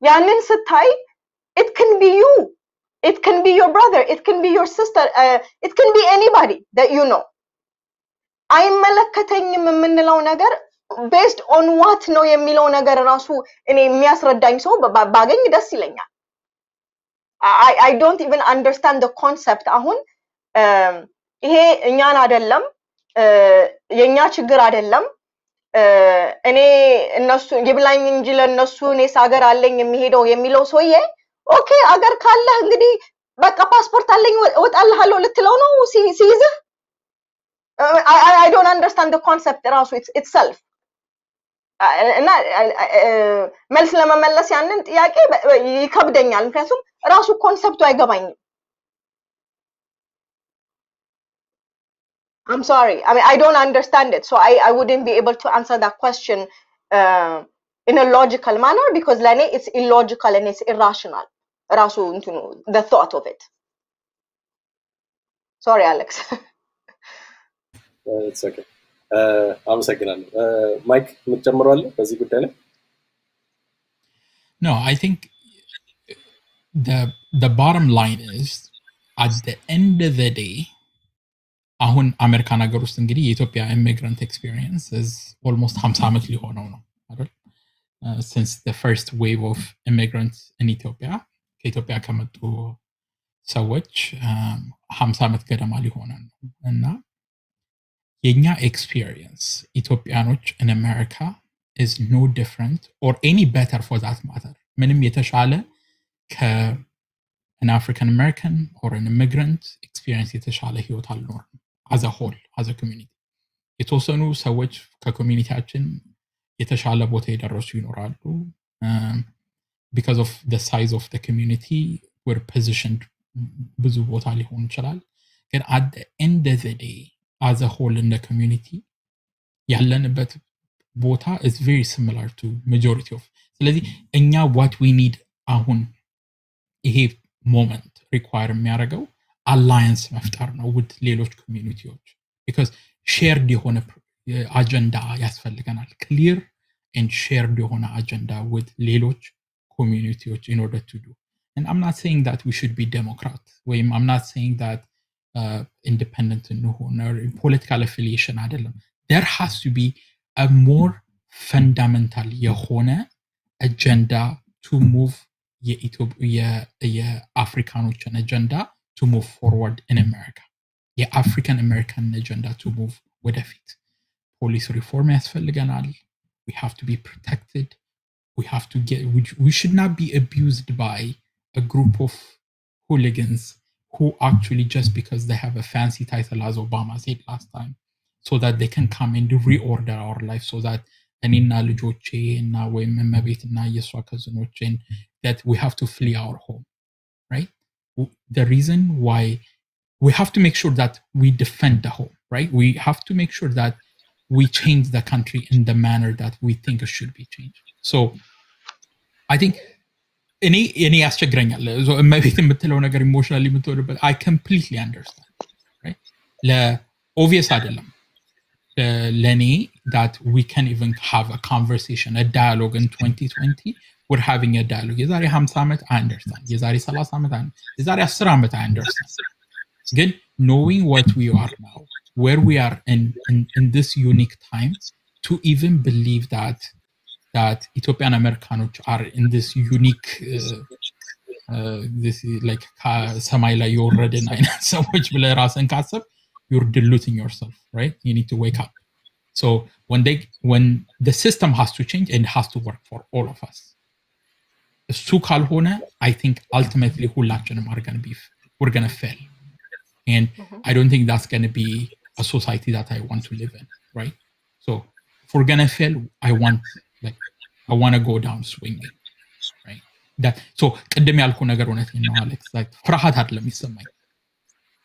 ያንን ስታይ it can be you it can be your brother it can be your sister it can be anybody that you know አይመለከተኝም የምንለው ነገር based on what ነው የሚለው ነገር ራሱ እኔ የሚያስረዳኝ ሰው ባገኝ ደስ ይለኛል I don't even understand the concept አሁን ይሄ እኛን አይደለም የኛ ችግር አይደለም እኔ እነሱ ይብላኝ እንጂ ለነሱ እኔስ ሀገር አለኝ የሚሄደው የሚለው ሰውዬ ኦኬ ሀገር ካለ እንግዲህ በቃ ፓስፖርት አለኝ ወጣልሃለሁ ልትለው ነው ሲይዝህ I don't understand the concept ራሱ itself እና መልስ ለመመለስ ያንን ጥያቄ ይከብደኛል ምክንያቱም ራሱ ኮንሰፕቱ አይገባኝም I'm sorry I mean I don't understand it so I wouldn't be able to answer that question in a logical manner because lane it's illogical and it's irrational ራሱ እንትኑ the thought of it sorry Alex it's okay አመሰግናለሁ ማይክ ምትጨምራለ በዚህ ጉዳይ ላይ No I think the bottom line is at the end of the day አሁን አሜሪካን ሀገር ውስጥ እንግዲህ የኢትዮጵያ immigrant experience is almost 50 ዓመት ሊሆነው ነው አይደል since the first wave of immigrants in Ethiopia ከኢትዮጵያ ከመጡ ሰዎች 50 ዓመት ገደማ ሊሆነው ነው እና የኛ experience ኢትዮጵያኖች in America is no different or any better for that matter ምንም የተሻለ an African American or an immigrant experience የተሻለ ህይወት አልኖርም as a whole as a community የተወሰኑ ሰዎች ከኮሚኒቲያችን የተሻለ ቦታ የደረሱ ይኖራሉ because of the size of the community we're positioned ብዙ ቦታ ሊሆን ይችላል ግን at the end of the day as a whole in the community ያለንበት ቦታ is very similar to majority of ስለዚህ እኛ what we need አሁን ይሄ moment require የሚያደርገው አላያንስ መፍጠር ነው with ሌሎች ኮሚኒቲዎች because shared የሆነ አጀንዳ ያስፈልገናል clear and shared የሆነ አጀንዳ with ሌሎች communities in order to do. And I'm not saying that we should be Democrat. I'm not saying that independent or political affiliation. There has to be a more fundamental የሆነ agenda to move የአፍሪካኖችን agenda to move forward in America. African American agenda to move ወደፊት. Police reform ያስፈልገናል. We have to be protected. We should not be abused by a group of hooligans who actually just because they have a fancy title as Obama said last time, so that they can come and reorder our life so that that we have to flee our home, right? The reason why we have to make sure that we defend the home, right? We have to make sure that we change the country in the manner that we think it should be changed. So I think any ያስቸግረኛል እመቤት የምትለው ነገር ኢሞሽናሊ የምትወድበት I completely understand, right? obvious አይደለም ለኔ that we can even have a conversation, a dialogue in 2020. We're having a dialogue. የዛሬ 50 ዓመት I understand. የዛሬ 30 ዓመት የዛሬ 10 ዓመት I understand. Again, knowing what we are now, where we are in this unique time, to even believe that Ethiopian Americans are in this unique this is like ሰማይ ላይ የወረደን አይነት ሰዎች ብለህ ራስን ካሰብ you're diluting yourself, right? You need to wake up. So when the system has to change and has to work for all of us. እሱ ካልሆነ I think ultimately ሁላችንም we're going to fail. And I don't think that's going to be a society that I want to live in, right? So if we're going to fail, I want to go down swinging, right? So ቅድም ያልኩ ነገር እውነቴን ነው አሌክስ like ፍርሃት አይደለም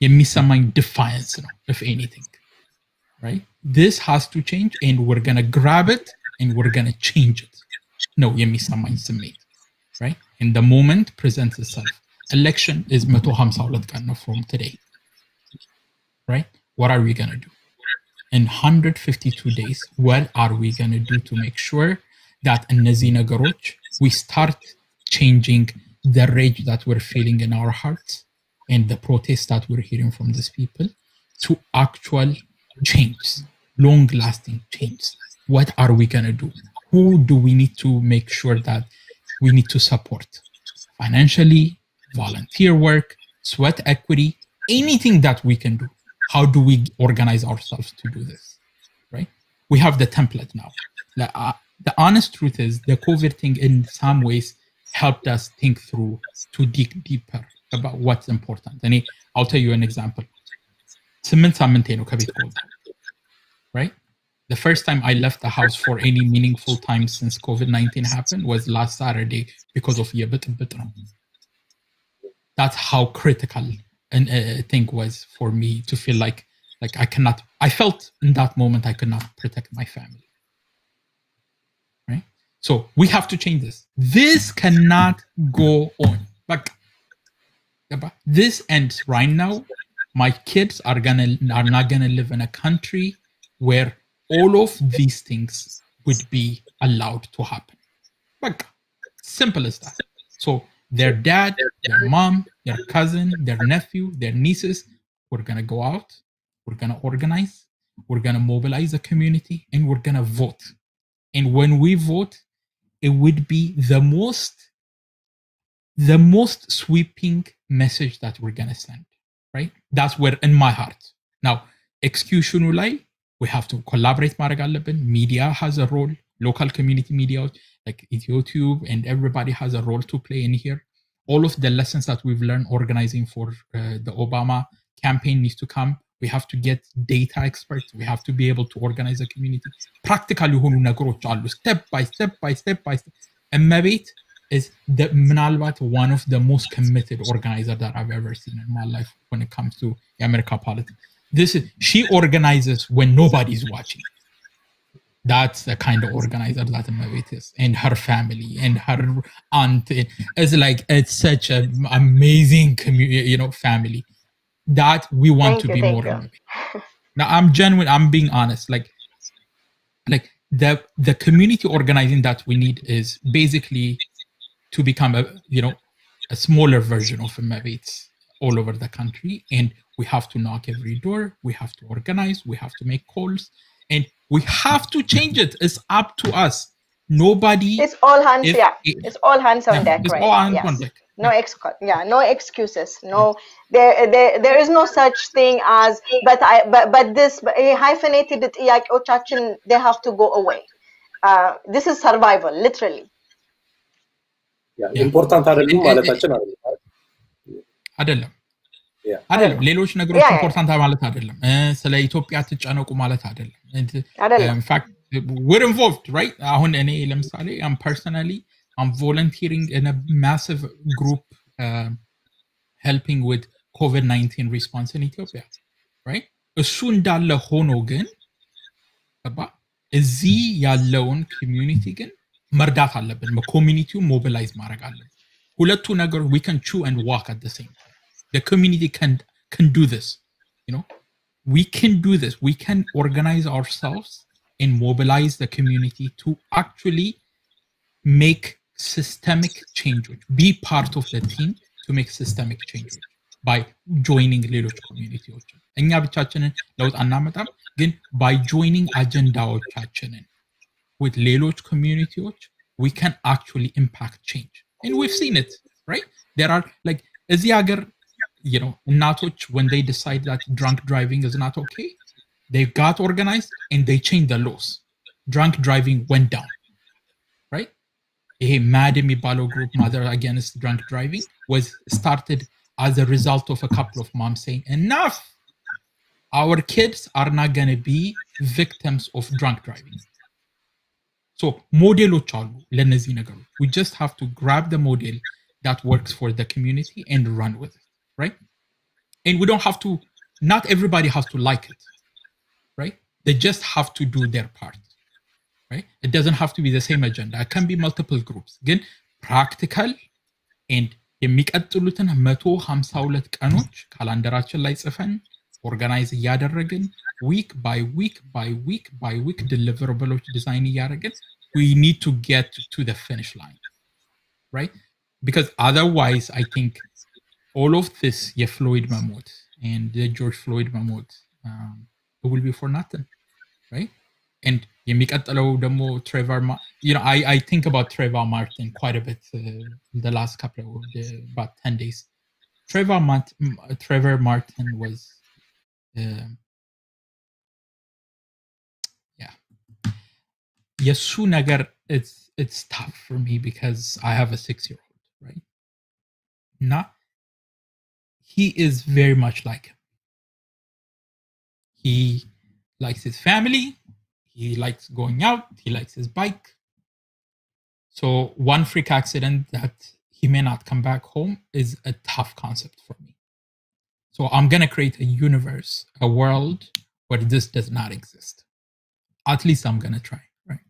የሚሰማኝ defiance ነው if anything, right? This has to change and we're going to grab it and we're going to change it. No የሚሰማኝ ስሜት, right? And the moment presents itself. Election is 152 ቀን ነው from today, right? What are we going to do? In 152 days, what are we going to do to make sure that እነዚህ ነገሮች we start changing the rage that we're feeling in our hearts and the protests that we're hearing from these people to actual change, long-lasting change? What are we going to do? Who do we need to make sure that we need to support? Financially, volunteer work, sweat equity, anything that we can do. How do we organize ourselves to do this, right? We have the template now. The honest truth is the COVID thing in some ways helped us think through to dig deeper about what's important. And I'll tell you an example. Right? The first time I left the house for any meaningful time since COVID-19 happened was last Saturday because of Yebit. That's how critical a thing was for me to feel like I felt in that moment I could not protect my family. Right? So we have to change this. This cannot go on. This ends right now. My kids are not gonna live in a country where all of these things would be allowed to happen. Simple as that. So their dad, their mom, their cousin, their nephew, their nieces, we're going to go out, we're going to organize, we're going to mobilize the community, and we're going to vote. And when we vote, it would be the most sweeping message that we're going to send, right? That's where in my heart. Now, execution we have to collaborate. Media has a role, local community media, like YouTube, and everybody has a role to play in here. All of the lessons that we've learned organizing for the Obama campaign needs to come. We have to get data experts. We have to be able to organize a community. Practically, step by step. እመቤት is one of the most committed organizers that I've ever seen in my life when it comes to America politics. She organizes when nobody's watching. That's the kind of organizer that Mavit is, and her family and her aunt. It's such an amazing community, family. that we want to be more innovative. Now, I'm genuine. I'm being honest. Like the community organizing that we need is basically to become a smaller version of Mavits all over the country, and we have to knock every door. We have to organize. We have to make calls, and we have to change it. It's up to us. Nobody. It's all hands. It's all hands on deck, it's right? All hands on deck. No no excuses. No, there is no such thing as but this hyphenated ጥያቄዎቻችን they have to go away. This is survival, literally. ኢምፖርታንት አይደለም ማለታችን አይደለም አይደለም ሌሎች ነገሮች ኢምፖርታንት ማለት አይደለም ስለ ኢትዮጵያ ትጨነቁ ማለት አይደለም in fact we're involved, right? አሁን እኔ ለምሳሌ I'm volunteering in a massive group helping with COVID-19 response in Ethiopia, right? እሱ እንዳለ ሆኖ ግን እዚህ ያለውን ኮሚኒቲ ግን መርዳት አለብን ኮሚኒቲው ሞቢላይዝ ማድረግ አለብን ሁለቱ ነገር we can chew and walk at the same time. The community can do this, you know. We can do this. We can organize ourselves and mobilize the community to actually make systemic changes, be part of the team to make systemic changes by joining ሌሎች ኮሚኒቲዎች እኛ ብቻችንን ለውጥ አናመጣም ግን by joining አጀንዳዎቻችንን with ሌሎች communities we can actually impact change, and we've seen it, right? There are like እዚህ ሀገር you know እናቶች when they decide that drunk driving is not okay, they got organized and they changed the laws. Drunk driving went down, right? A MAD የሚባለው group, Mother Against Drunk Driving, was started as a result of a couple of moms saying enough, our kids are not going to be victims of drunk driving. So modeloች አሉ ለነዚህ ነገሮች we just have to grab the model that works for the community and run with it, right? And we don't have to, not everybody has to like it, right? They just have to do their part, right? It doesn't have to be the same agenda. It can be multiple groups. Again, practical and የሚቀጥሉትን 152 ቀኖች ካላንደራችን ላይ ጽፈን ኦርጋናይዝ እያደረግን week by week deliverables design እያደረግን we need to get to the finish line, right? Because otherwise I think all of this Floyd መሞት and the George Floyd መሞት it will be for nothing, right? And የሚቀጥለው ደግሞ Trayvon you know I think about Trayvon Martin quite a bit the last couple of about 10 days. Trayvon Martin was የሱ ነገር it's tough for me because I have a 6-year-old, right? Not he is very much like him. He likes his family, he likes going out, he likes his bike. So one freak accident that he may not come back home is a tough concept for me. So I'm going to create a universe, a world where this does not exist. At least I'm going to try, right?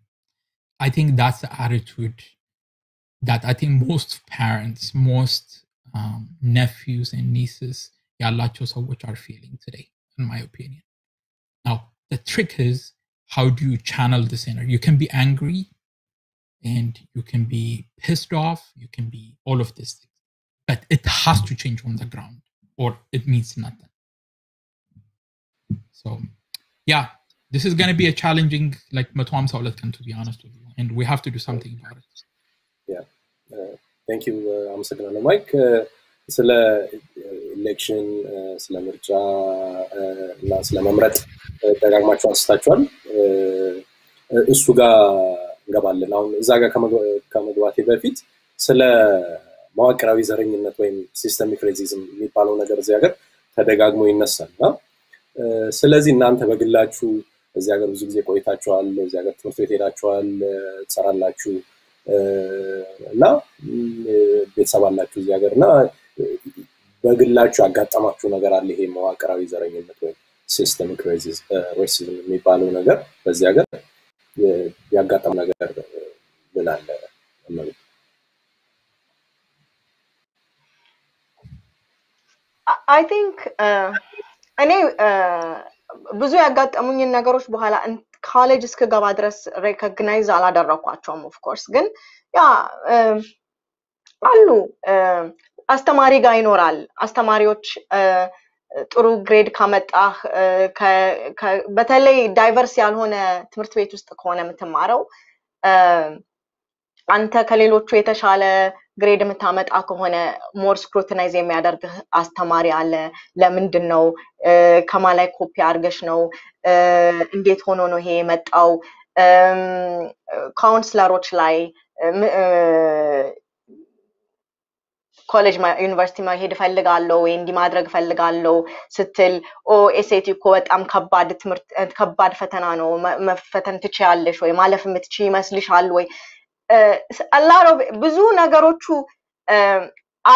I think that's the attitude that I think most parents, most nephews and nieces ያላቸው ሰዎች are feeling today, in my opinion. Now, the trick is, how do you channel this energy? You can be angry and you can be pissed off, you can be all of this things, but it has to change on the ground or it means nothing. So, yeah, this is going to be a challenging, like 152 ቀን, to be honest with you, and we have to do something about it. Yeah. Thank you, አመሰግናለሁ ማይክ። ስለ ኤሌክሽን ስለ ምርጫ እና ስለ መምረጥ ደጋግማችሁ አንስታችኋል። እሱ ጋር እንገባለን። አሁን እዛ ጋር ከመግባቴ በፊት ስለ መዋቅራዊ ዘረኝነት ወይም ሲስተሚክ ሬዚዝም የሚባለው ነገር እዚህ ሀገር ተደጋግሞ ይነሳልና ስለዚህ እናንተ በግላችሁ እዚህ ሀገር ብዙ ጊዜ ቆይታችኋል፣ እዚህ ሀገር ትምህርት ቤት ሄዳችኋል፣ ትሰራላችሁ እና ቤተሰብ አላችሁ እዚህ ሀገርና በግላችሁ ያጋጠማችሁ ነገር አለ ይሄ መዋቅራዊ ዘረኝነት ወይ ሲስተሚክ ሬሲዝም የሚባለው ነገር በዚህ ሀገር ያጋጠመ ነገር ምን አለ? I think እኔ ብዙ ያጋጠሙኝን ነገሮች በኋላ ኮሌጅ እስከገባ ድረስ ሬኮግናይዝ አላደረኳቸውም ኦፍ ኮርስ ግን ያ አሉ አስተማሪ ጋር ይኖራል አስተማሪዎች ጥሩ ግሬድ ካመጣህ በተለይ ዳይቨርስ ያልሆነ ትምህርት ቤት ውስጥ ከሆነ የምትማረው አንተ ከሌሎቹ የተሻለ ግሬድ የምታመጣ ከሆነ ሞር ስክሩቲናይዝ የሚያደርግህ አስተማሪ አለ ለምንድን ነው ከማላይ ኮፒ አድርገሽ ነው እንዴት ሆኖ ነው ይሄ የመጣው ካውንስለሮች ላይ ኮሌጅ ዩኒቨርሲቲ ማሄድ ፈልጋለሁ ወይ እንዲ ማድረግ ፈልጋለሁ ስትል ኤስኤቲ እኮ በጣም ከባድ ፈተና ነው መፈተን ትችያለሽ ወይ ማለፍ የምትችይ ይመስልሻል ወይ ብዙ ነገሮቹ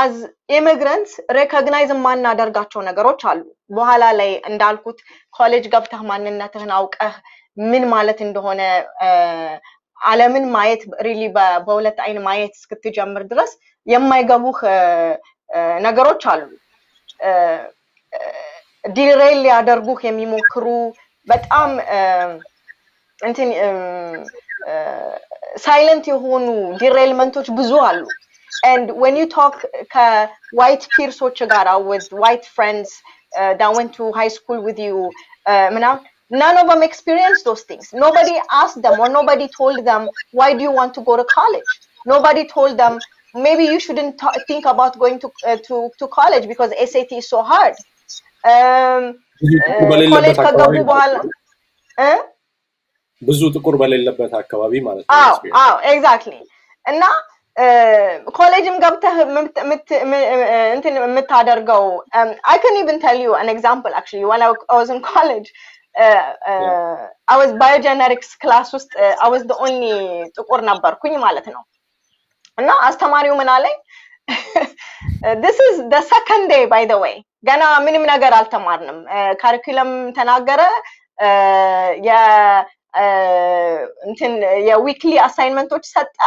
as immigrants recognize ማናደርጋቸው ነገሮች አሉ በኋላ ላይ እንዳልኩት ኮሌጅ ገብተህ ማንነትህን አውቀህ ምን ማለት እንደሆነ ዓለምን ማየት ሪሊ በሁለት አይን ማየት እስክትጀምር ድረስ የማይገቡህ ነገሮች አሉ ዲሬል ያደርጉህ የሚሞክሩ በጣም እንትን silent የሆኑ derailmentoች ብዙ አሉ and when you talk white peers with white friends that went to high school with you none of them experienced those things nobody asked them or nobody told them why do you want to go to college nobody told them maybe you shouldn't think about going to college because SAT is so hard college ከገቡ በኋላ ብዙ ጥቁር በሌለበት አካባቢ ማለት ነው ኤግዛክትሊ እና ኮሌጅም ገብተህ እንትን የምታደርገው I can even tell you an example actually when I was in college I was biogenetics class ውስጥ I was the only ጥቁር ነበርኩኝ ማለት ነው እና አስተማሪው ምን አለኝ this is the second day by the way ገና ምንም ነገር አልተማርንም ካሪኩለም ተናገረ የዊክሊ አሳይንመንቶች ሰጠ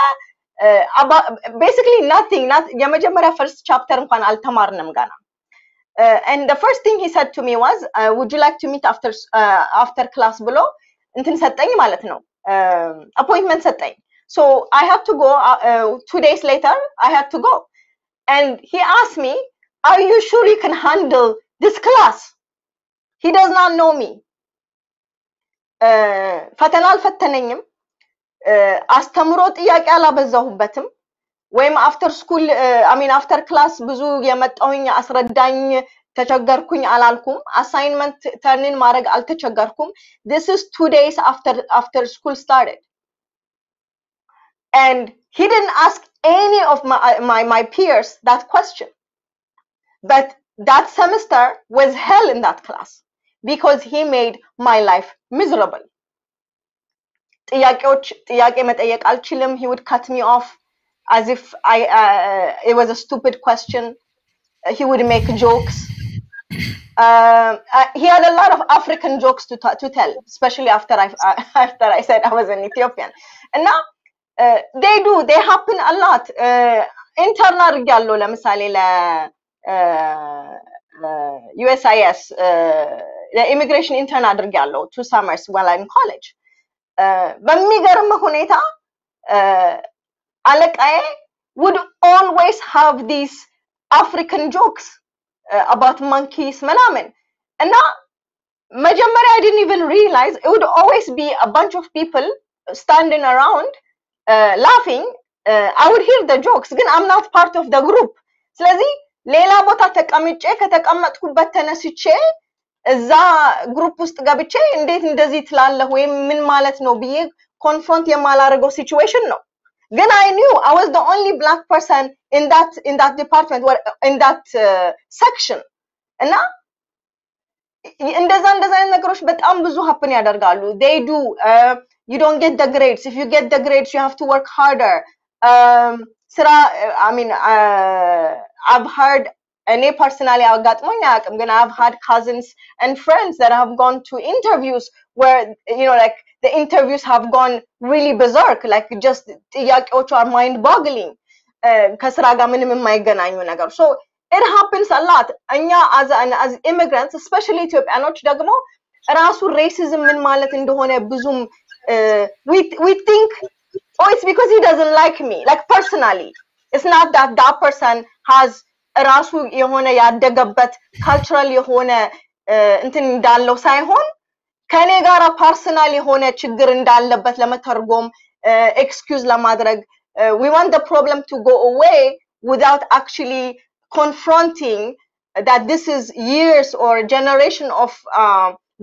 basically nothing የመጀመሪያ first chapter እንኳን አልተማርንም ገና and the first thing he said to me was would you like to meet after class ብሎ እንትን ሰጠኝ ማለት ነው appointment ሰጠኝ so I have to go 2 days later I had to go and he asked me are you sure you can handle this class he does not know me ፈተና አልፈተነኝም አስተምሮ ጥያቄ አላበዛሁበትም ወይም after school I mean after class ብዙ የመጣሁኝ አስረዳኝ ተቸገርኩኝ አላልኩም assignment turn-in ማድረግ አልተቸገርኩም this is 2 days after school started and he didn't ask any of my peers that question but that semester was hell in that class because he made my life miserable ጥያቄ መጠየቅ አልችልም he would cut me off as if it was a stupid question he would make jokes he had a lot of African jokes to tell especially after I said I was an Ethiopian and now they happen a lot intern አድርጌያለሁ ለምሳሌ USIS immigration intern አድርጌያለሁ 2 summers while I'm in college በሚገርም ሁኔታ አለቃዬ would always have these African jokes about monkeys ምናምን እና መጀመሪያ I didn't even realize it would always be a bunch of people standing around laughing I would hear the jokes ግን I'm not part of the group ስለዚህ ሌላ ቦታ ተቀምጬ ከተቀመጥኩበት ተነስቼ እዛ ግሩፕ ውስጥ ገብቼ እንዴት እንደዚህ ትላለህ ወይ ምን ማለት ነው ብዬ ኮንፍሮንት የማላደርገው ሲቹዌሽን ነው ግን I knew I was the only black person in that department or in that section እና እንደዛ ነገሮች በጣም ብዙ happen ያደርጋሉ they do you don't get the grades if you get the grades you have to work harder ስራ I mean I've heard እኔ personally አጋጥሞኝ አያውቅም ግን I've had cousins and friends that have gone to interviews where you know like the interviews have gone really berserk like just ጥያቄዎቹ are mind boggling ከስራ ጋር ምንም የማይገናኙ ነገር so it happens a lot. እኛ as immigrants, especially ኢትዮጵያኖች ደግሞ ራሱ racism ምን ማለት እንደሆነ ብዙም we think, oh, it's because he doesn't like me. Like personally, it's not that person has ራሱ የሆነ ያደገበት cultural የሆነ እንትን እንዳለው ሳይሆን ከኔ ጋር ፐርሰናል የሆነ ችግር እንዳለበት ለመተርጎም excuse ለማድረግ we want the problem to go away without actually confronting that this is years or generation of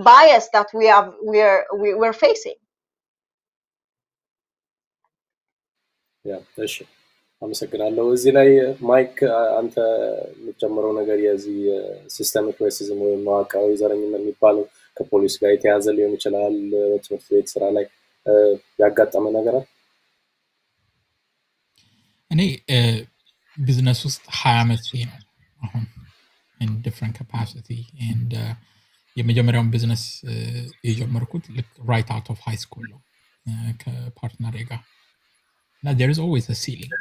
bias that we're facing. እሺ አመሰግናለሁ። እዚህ ላይ ማይክ አንተ የምትጨምረው ነገር የዚህ ሲስተሚክ ሬሲዝም ወይም መዋቅራዊ ዘረኝነት የሚባለው ከፖሊስ ጋር የተያዘ ሊሆን ይችላል በትምህርት ቤት ስራ ላይ ያጋጠመ ነገር አለ? እኔ ቢዝነስ ውስጥ 20 ዓመት ነው አሁን in different capacity and የመጀመሪያውን ቢዝነስ የጀመርኩት right out of high school ነው ከፓርትነሬ ጋር Now there is always a ceiling,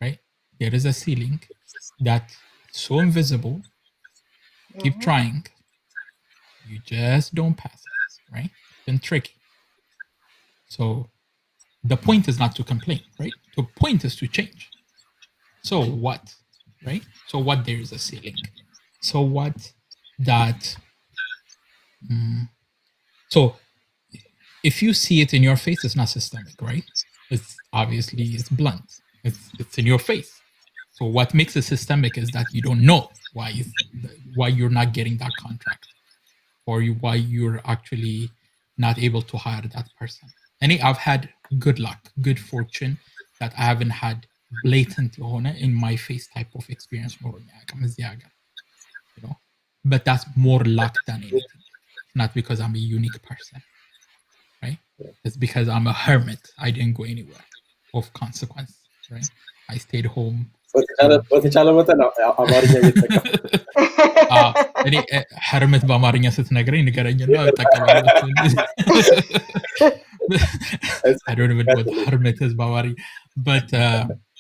right? There is a ceiling that's so invisible. Keep trying. You just don't pass it, right? It's been tricky. So the point is not to complain, right? The point is to change. So what, right? So what there is a ceiling. So what that... So if you see it in your face, it's not systemic, right? It's obviously it's blunt. It's in your face. So what makes it systemic is that you don't know why you're not getting that contract, or why you're actually not able to hire that person. And I've had good luck, good fortune that I haven't had blatant in my face type of experience, you know. But that's more luck than anything. Not because I'm a unique person. Right? It's because I'm a hermit. I didn't go anywhere of consequence, right? I stayed home. እኔ hermit በአማርኛ ስትነግረኝ ንገረኝና እጠቀማለሁ። I don't even know what hermit is በአማርኛ, but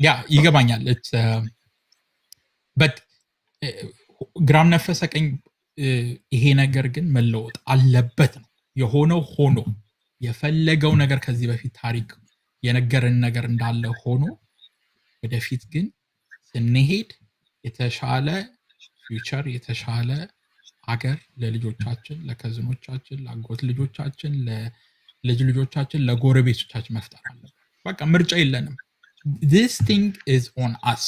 yeah, ይገባኛል. It's but ግራም ነፈሰ ቀኝ ይሄ ነገር ግን መለወጥ አለበት ነው የሆነው ሆኖ የፈለገው ነገር ከዚህ በፊት ታሪክ የነገረን ነገር እንዳለ ሆኖ ወደፊት ግን ስንሄድ የተሻለ ፊውቸር የተሻለ አገር ለልጆቻችን ለከዝኖቻችን ለአጎት ልጆቻችን ለልጅ ልጆቻችን ለጎረቤቶቻችን መፍጠር አለብን። በቃ ምርጫ የለንም። This thing is on us,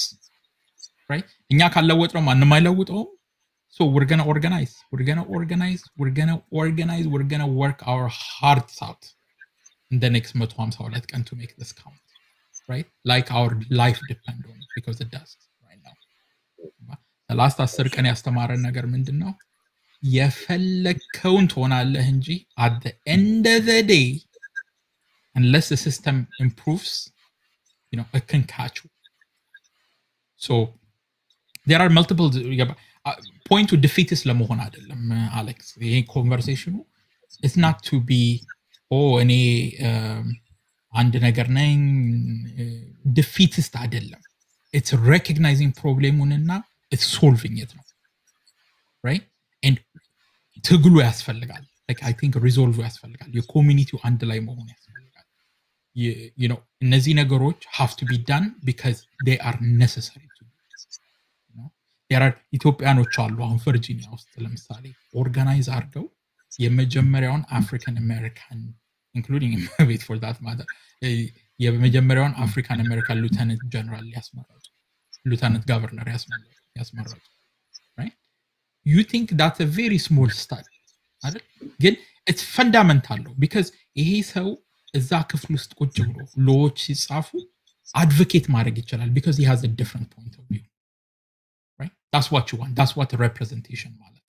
right? እኛ ካልለወጥነው ማንም አይለውጠውም። So we're going to organize. We're going to work our hearts out in the next 152 ቀን to make this count, right? Like our life depends on it, because it does right now. The last 10 ቀን ያስተማረን ነገር ምንድነው? የፈለከውን ትሆናለህ እንጂ at the end of the day, unless the system improves, you know, it can catch you. So there are multiple point to defeat is ለመሆን አይደለም አሌክስ። ይሄ ኮንቨርሴሽኑ it's not to be እኔ አንድ ነገር ነኝ defeatist አይደለም። it's recognizing problemውንና it's solving it ነው, right? and ትግሉ ያስፈልጋል። like I think resolve ያስፈልጋል። የኮሚኒቲው አንድ ላይ መሆን ያስፈልጋል። you know እነዚህ ነገሮች have to be done because they are necessary. ኢትዮጵያኖች አሉ አሁን ቨርጂኒያ ውስጥ ለምሳሌ ኦርጋናይዝ አድርገው የመጀመሪያውን አፍሪካን አሜሪካን ኢንክሉዲንግ ሜት ፎር ዳት ማተር የመጀመሪያውን አፍሪካን አሜሪካን ሉተናንት ጀነራል ያስመረጡ ሉተናንት ገቨርነር ያስመረጡ right? You think that's a very small step አይደል? ግን it's fundamental because ይሄ ሰው እዛ ክፍል ውስጥ ቁጭ ብሎ ሎዎች ሲጻፉ አድቮኬት ማድረግ ይችላል because he has a different point of view. Right? That's what you want. That's what the representation ማለት.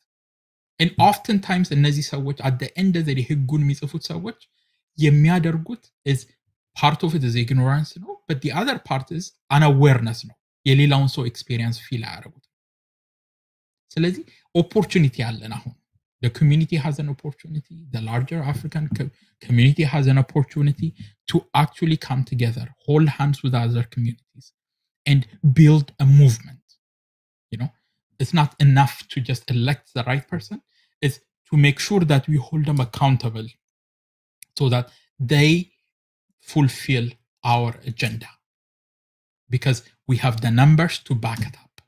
And oftentimes እነዚህ ሰዎች at the end of the day ህጉን የሚጽፉት ሰዎች የሚያደርጉት is part of it is ignorance ነው, but the other part is unawareness ነው. የሌላውን ሰው experience feel አያደርጉት። ስለዚህ opportunity አለን አሁን. The community has an opportunity. The larger African community has an opportunity to actually come together, hold hands with other communities and build a movement. It's not enough to just elect the right person. It's to make sure that we hold them accountable so that they fulfill our agenda. Because we have the numbers to back it up,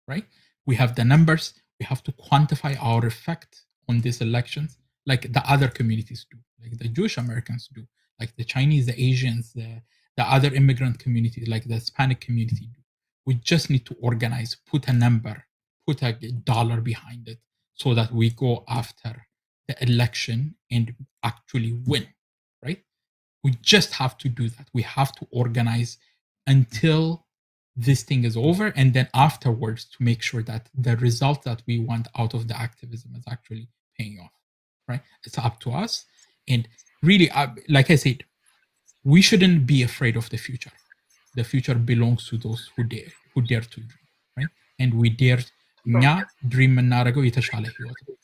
right? We have the numbers. We have to quantify our effect on these elections like the other communities do, like the Jewish Americans do, like the Chinese, the Asians, the other immigrant communities, like the Hispanic community do. We just need to organize, put a number, put a dollar behind it so that we go after the election and actually win, right? We just have to do that. We have to organize until this thing is over, and then afterwards to make sure that the result that we want out of the activism is actually paying off, right? It's up to us. And really, like I said, we shouldn't be afraid of the future. The future belongs to those who dare to dream, right? And we dare እኛ ድሪም የምናደርገው የተሻለ ህይወት ነው።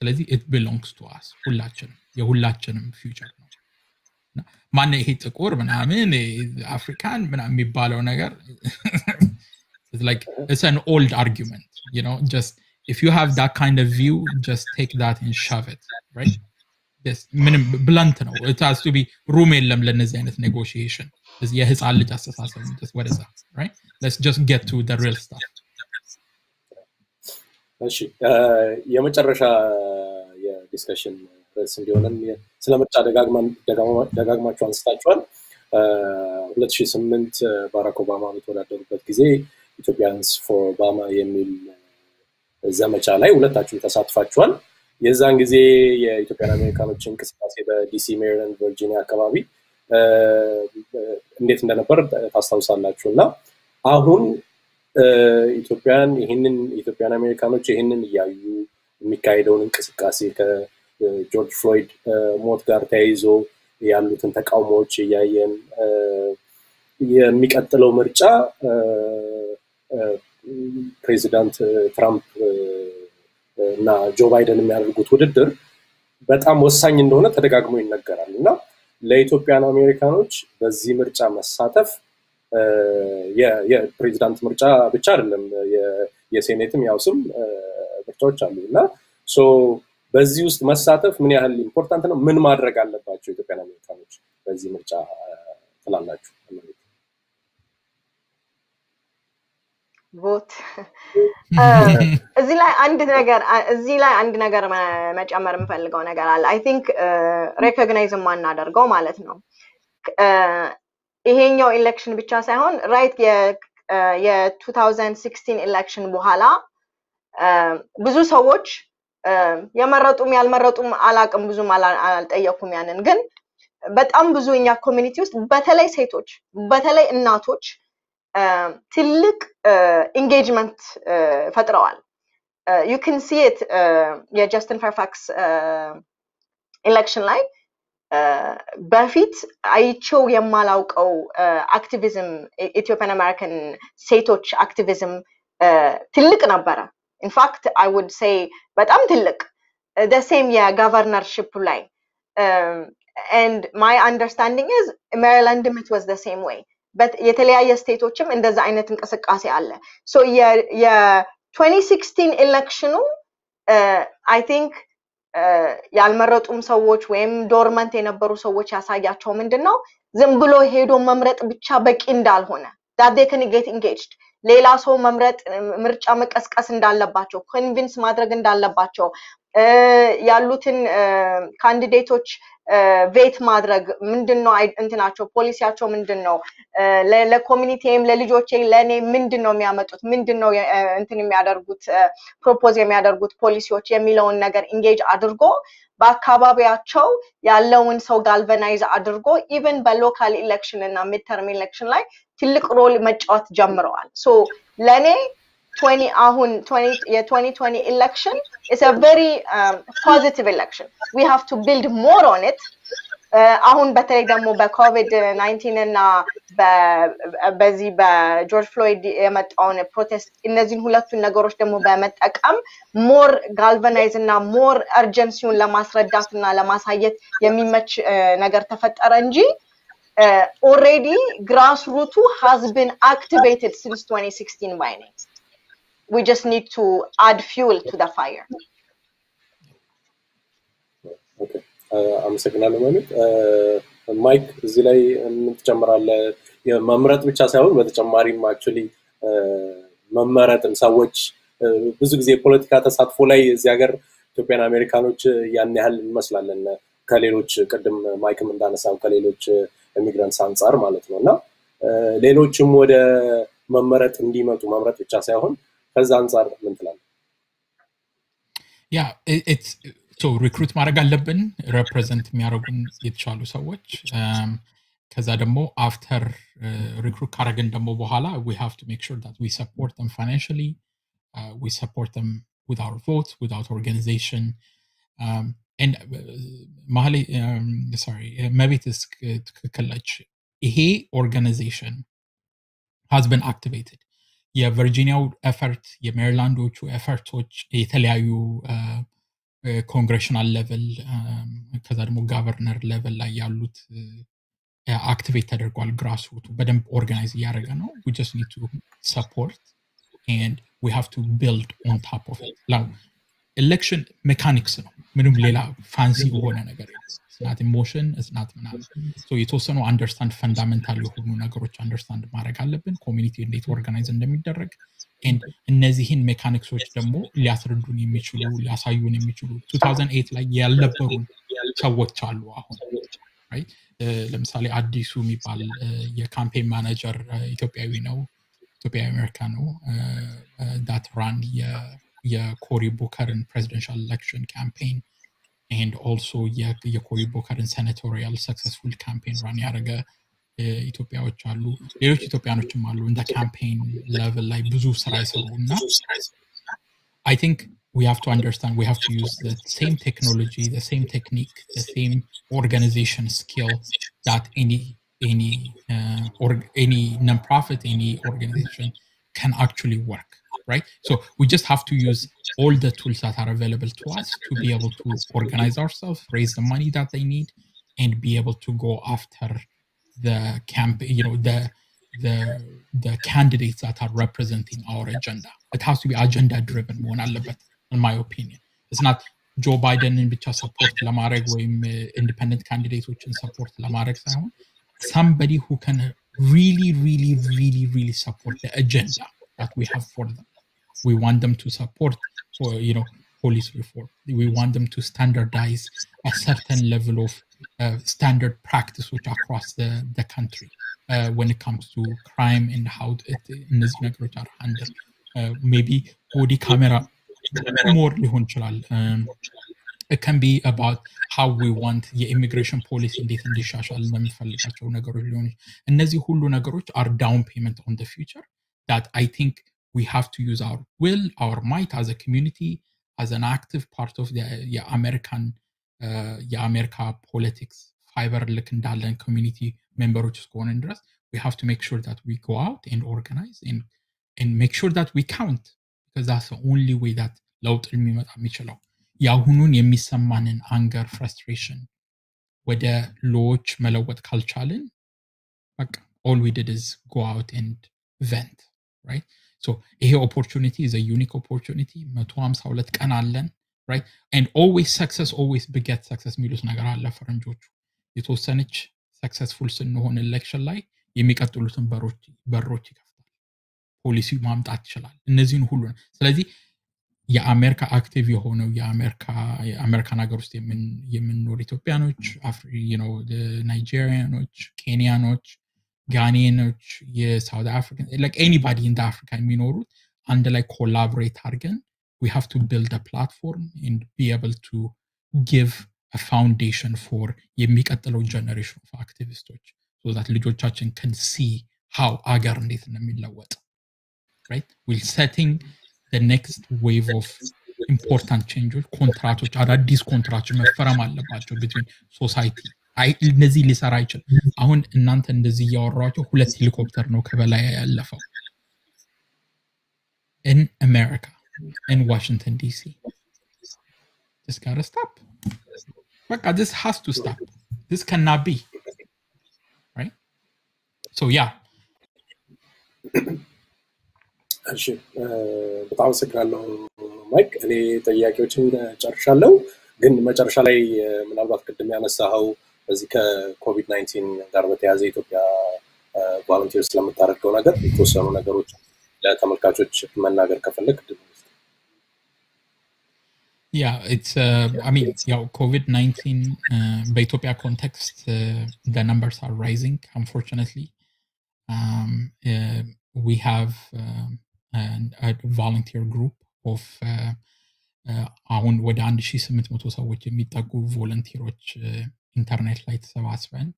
ስለዚህ it belongs to us ሁላችንም የሁላችንም future ነው። ማን ይሄ ጥቁር ምናምን አፍሪካን ምናምን የሚባለው ነገር it's like it's an old argument, just if you have that kind of view, just take that and shove it, right? This ምንም blunt ነው. It has to be room የለም ለነዚህ አይነት negotiation. እዚህ የህፃን ልጅ አስተሳሰብ just what is that, right? Let's just get to the real stuff. እሺ የመጨረሻ የዲስከሽን ርዕስ እንዲሆነን ስለምርጫ ደጋግማችሁ አንስታችኋል። 2008 ባራክ ኦባማ በተወዳደሩበት ጊዜ ኢትዮጵያንስ ፎር ኦባማ የሚል ዘመቻ ላይ ሁለታችሁም ተሳትፋችኋል። የዛን ጊዜ የኢትዮጵያን አሜሪካኖች እንቅስቃሴ በዲሲ፣ ሜሪላንድ፣ ቨርጂኒያ አካባቢ እንዴት እንደነበር ታስታውሳላችሁና አሁን ኢትዮጵያን አሜሪካኖች ይሄንን እያዩ የሚካሄደውን እንቅስቃሴ ከጆርጅ ፍሎይድ ሞት ጋር ተያይዞ ያሉትን ተቃውሞዎች እያየን የሚቀጥለው ምርጫ ፕሬዚዳንት ትራምፕ እና ጆ ባይደን የሚያደርጉት ውድድር በጣም ወሳኝ እንደሆነ ተደጋግሞ ይነገራልና ለኢትዮጵያን አሜሪካኖች በዚህ ምርጫ መሳተፍ የፕሬዚዳንት ምርጫ ብቻ አይደለም የሴኔትም ያውስም ምርጫዎች አሉና በዚህ ውስጥ መሳተፍ ምን ያህል ኢምፖርታንት ነው? ምን ማድረግ አለባቸው ኢትዮጵያን አሜሪካኖች በዚህ ምርጫ ትላላችሁ? vote እዚህ ላይ አንድ ነገር መጨመር የምፈልገው ነገር አለ። I think recognize ማናደርገው ማለት ነው ይሄኛው ኤሌክሽን ብቻ ሳይሆን ራይት የ2016 ኤሌክሽን በኋላ ብዙ ሰዎች የመረጡም ያልመረጡም አላቅም ብዙም አልጠየቁም ያንን ግን በጣም ብዙ እኛ ኮሚኒቲ ውስጥ በተለይ ሴቶች በተለይ እናቶች ትልቅ engagement ፈጥረዋል። you can see it የጀስቲን ፌርፋክስ ኤሌክሽን ላይ በፊት አይቸው የማላውቀው አክቲቪዝም ኢትዮጵያን አሜሪካን ሴቶች አክቲቪዝም ትልቅ ነበረ። in fact I would say በጣም ትልቅ the same የገቨርነርሺፕ ላይ and my understanding is Maryland it was the same way but የተለያየ ስቴቶችም እንደዛ አይነት እንቅስቃሴ አለ። so የ2016 ኤሌክሽኑ I think ያልመረጡም ሰዎች ወይም ዶርመንት የነበሩ ሰዎች ያሳያቸው ምንድነው ዝም ብሎ ሄዶ መምረጥ ብቻ በቂ እንዳልሆነ that they can get engaged ሌላ ሰው መምረጥ ምርጫ መቀስቀስ እንዳለባቸው ኮንቪንስ ማድረግ እንዳለባቸው ያሉትን ካንዲዴቶች ቬት ማድረግ ምንድነው እንትናቸው ፖሊሲያቸው ምንድነው ለኮሚኒቲም ለልጆቼ ለኔ ምንድነው የሚያመጡት ምንድነው እንትን የሚያደርጉት ፕሮፖዝ የሚያደርጉት ፖሊሲዎች የሚለውን ነገር ኢንጌጅ አድርጎ በአካባቢያቸው ያለውን ሰው ጋልቫናይዝ አድርጎ ኢቭን በሎካል ኢሌክሽን እና ሚድተርም ኢሌክሽን ላይ ትልቅ ሮል መጫወት ጀምረዋል። ሶ ለኔ 2020 election is a very positive election. We have to build more on it. አሁን በተለይ ደግሞ በኮቪድ-19 እና በዚህ በጆርጅ ፍሎይድ የመጣውን ፕሮቴስት እነዚህን ሁለቱን ነገሮች ደግሞ በመጠቀም ሞር ጋልቫናይዝ እና ሞር አርጀንሲውን ለማስረዳትና ለማሳየት የሚመች ነገር ተፈጠረ እንጂ already grassroots has been activated since 2016 by me. We just need to add fuel to the fire. Okay. አመሰግናለሁ ማለት ማይክ እዚህ ላይ ምን ትጨምራለህ? የመምረጥ ብቻ ሳይሆን በተጨማሪም አክቹሊ መመረጥን ሰዎች ብዙ ጊዜ ፖለቲካ ተሳትፎ ላይ እዚህ ሀገር ኢትዮጵያን አሜሪካኖች ያን ያህል እንመስላለን ከሌሎች ቅድም ማይክም እንዳነሳው ከሌሎች ኢሚግራንትስ አንፃር ማለት ነውና ሌሎችም ወደ መመረጥ እንዲመጡ መምረጥ ብቻ ሳይሆን ከዛ አንፃር ምን ትላለህ? Yeah, it's so recruit ማድረግ አለብን represent የሚያደርጉን የተሻሉ ሰዎች ከዛ ደግሞ after recruit ካረግን ደግሞ በኋላ we have to make sure that we support them financially we support them with our votes with our organization and ማህሌ sorry መቤት is ትክክል ነች ይሄ organization has been activated የቨርጂኒያው ኤፈርት የሜሪላንዶቹ ኤፈርቶች የተለያዩ ኮንግሬሽናል ሌቨል ከዛ ደግሞ ጋቨርነር ሌቨል ላይ ያሉት አክቲቬት ተደርጓል ግራስሩቱ በደንብ ኦርጋናይዝ እያደረገ ነው we just need to support and we have to build on top of it now election mechanics ነው ምንም ሌላ ፋንሲ የሆነ ነገር it's not emotion it's not ምናምን so የተወሰኑ አንደርስታንድ ፈንዳሜንታል የሆኑ ነገሮች አንደርስታንድ ማድረግ አለብን ኮሚኒቲ እንዴት ኦርጋናይዝ እንደሚደረግ and እነዚህን ሜካኒክሶች ደግሞ ሊያስረዱን የሚችሉ ሊያሳዩን የሚችሉ 2008 ላይ ያልነበሩ ሰዎች አሉ አሁን right ለምሳሌ አዲሱ የሚባል የካምፔን ማኔጀር ኢትዮጵያዊ ነው ኢትዮጵያ አሜሪካ ነው that ran የኮሪ ቡከርን presidential election campaign and also የኮሪ ቡከርን senatorial successful campaign run ያደረገ ኢትዮጵያዎች አሉ ሌሎች ኢትዮጵያኖችም አሉ in the campaign level ላይ ብዙ ስራ ይሰሩና I think we have to understand we have to use the same technology the same technique the same organization skill that any non-profit any organization can actually work right so we just have to use all the tools that are available to us to be able to organize ourselves raise the money that they need and be able to go after the campaign the candidates that are representing our agenda it has to be agenda driven መሆን አለበት in my opinion it's not Joe Biden ብቻ support ለማድረግ ወይም independent candidateዎችን support ለማድረግ ሳይሆን somebody who can really support the agenda that we have for them we want them to support for police reform we want them to standardize a certain level of standard practice which across the country when it comes to crime and how እነዚህ ነገሮች are handled maybe body camera more ሊሆን ይችላል it can be about how we want the immigration policy እንዴት እንዲሻሻል ለምንፈልጋቸው ነገሮች ሊሆን እነዚህ ሁሉ ነገሮች are down payment on the future that I think we have to use our will our might as a community as an active part of the America politics fiber ልክ እንዳለን community members እስከሆነን ድረስ we have to make sure that we go out and organize and make sure that we count because that's the only way that ለውጥ የሚመጣ የሚችለው ያሁኑን የሚሰማንን anger frustration ወደ ሎዎች መለወጥ ካልቻልን በቃ all we did is go out and vent right so ይሄ opportunity is a unique opportunity 152 ቀን አለን right and always beget success የሚሉት ነገር አለ ፈረንጆቹ የተወሰነች successful ስንሆን election ላይ የሚቀጥሉትን በሮች ይከፍታል ፖሊሲ ማምጣት ይችላል እነዚህን ሁሉ ስለዚህ የአሜሪካ አክቲቭ የሆነው የአሜሪካን ሀገር ውስጥ የምንኖር ኢትዮጵያኖች ናይጄሪያኖች ኬንያኖች ጋኒያኖች የሳውት አፍሪካን like anybody in Africa የሚኖሩት አንድ ላይ collaborate አድርገን we have to build a platform and be able to give a foundation for የሚቀጥለው generation of activists so that ልጆቻችን can see how አገር እንዴት እንደሚለወጥ right we're setting the next wave of important changes ኮንትራቶች አዳዲስ ኮንትራቶች መፈረም አለባቸው between society እነዚህ ሊሰራ ይችላል አሁን እናንተ እንደዚህ ያወራችሁ ሁለት ሄሊኮፕተር ነው ከበላይ ያለፈው in America in Washington DC this gotta stop this has to stop this cannot be right So yeah. እሺ በጣም አመሰግናለሁ ማይክ። እኔ ጥያቄዎችን ጨርሻለሁ፣ ግን መጨረሻ ላይ ምናልባት ቅድም ያነሳኸው በዚህ ከኮቪድ-19 ጋር በተያያዘ ኢትዮጵያ ቮለንቲር ስለምታደርገው ነገር የተወሰኑ ነገሮች ለተመልካቾች መናገር ከፈለክ Yeah, it's I mean, COVID-19 በኢትዮጵያ context the numbers are rising, unfortunately. We have a volunteer group of አሁን ወደ 1800 ሰዎች የሚጠጉ ቮለንቲሮች ኢንተርኔት ላይ ተሰባስበን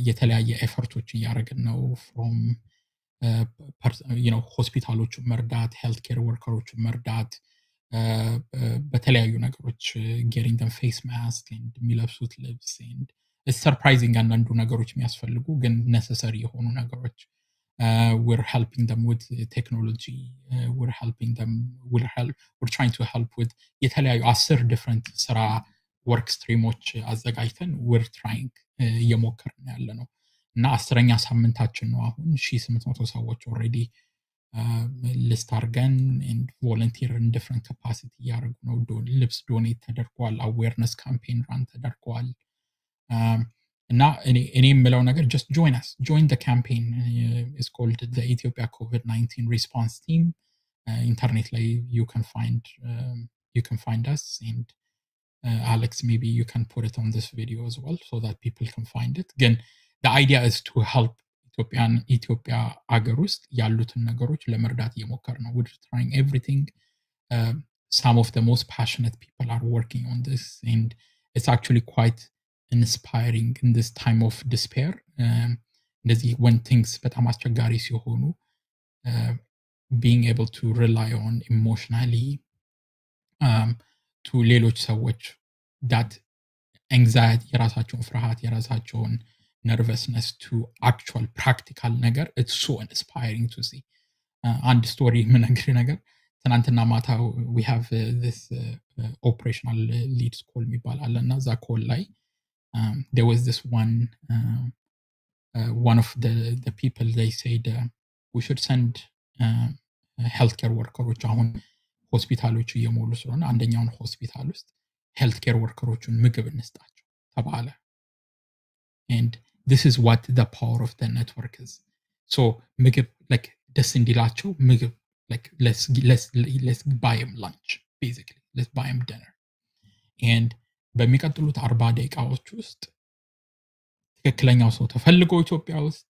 የተለያየ ኤፈርቶች እያደረግን ነው። from ሆስፒታሎቹን መርዳት፣ ሄልት ኬር ወርከሮቹን መርዳት፣ በተለያዩ ነገሮች getting them face mask and የሚለብሱት ልብስ and it's surprising አንዳንዱ ነገሮች የሚያስፈልጉ ግን necessary የሆኑ ነገሮች we're helping them with technology, we're trying to help with የተለያዩ 10 different ስራ work streams አዘጋጅተን we're trying እየሞከርን ያለ ነው እና 10ኛ ሳምንታችን ነው አሁን 1800 ሰዎች already list አርገን and volunteer in different capacity ያደርጉ ነው። ልብስ ዶኔት ተደርጓል፣ awareness campaign run ተደርጓል። እና እኔ የምለው ነገር just join the campaign. It's called the Ethiopia COVID-19 Response Team. Internet ላይ you can find us, and Alex, maybe you can put it on this video as well so that people can find it. Again, the idea is to help ኢትዮጵያ አገር ውስጥ ያሉትን ነገሮች ለመርዳት እየሞከር ነው። we're trying everything. Some of the most passionate people are working on this, and it's actually quite inspiring in this time of despair. እንደዚህ when things በጣም አስቸጋሪ ሲሆኑ being able to rely on emotionally to ሌሎች ሰዎች that anxiety የራሳቸውን ፍርሃት የራሳቸውን nervousness to actual practical ነገር, it's so inspiring to see. And story ምነግር ነገር ትናንትና ማታ we have this operational leads call የሚባል እና እዛ call ላይ there was this one of the people, they said we should send healthcare workers አሁን ሆስፒታሎቹ እየሞሉ ስለሆነ አንደኛውን ሆስፒታል ውስጥ healthcare workersን ምግብ እንስጣቸው ተባለ። and this is what the power of the network is. So ምግብ like ደስ እንዲላቸው ምግብ like let's buy them lunch, basically let's buy them dinner. and በሚቀጥሉት 40 ደቂቃዎች ውስጥ ትክክለኛው ሰው ተፈልጎ ኢትዮጵያ ውስጥ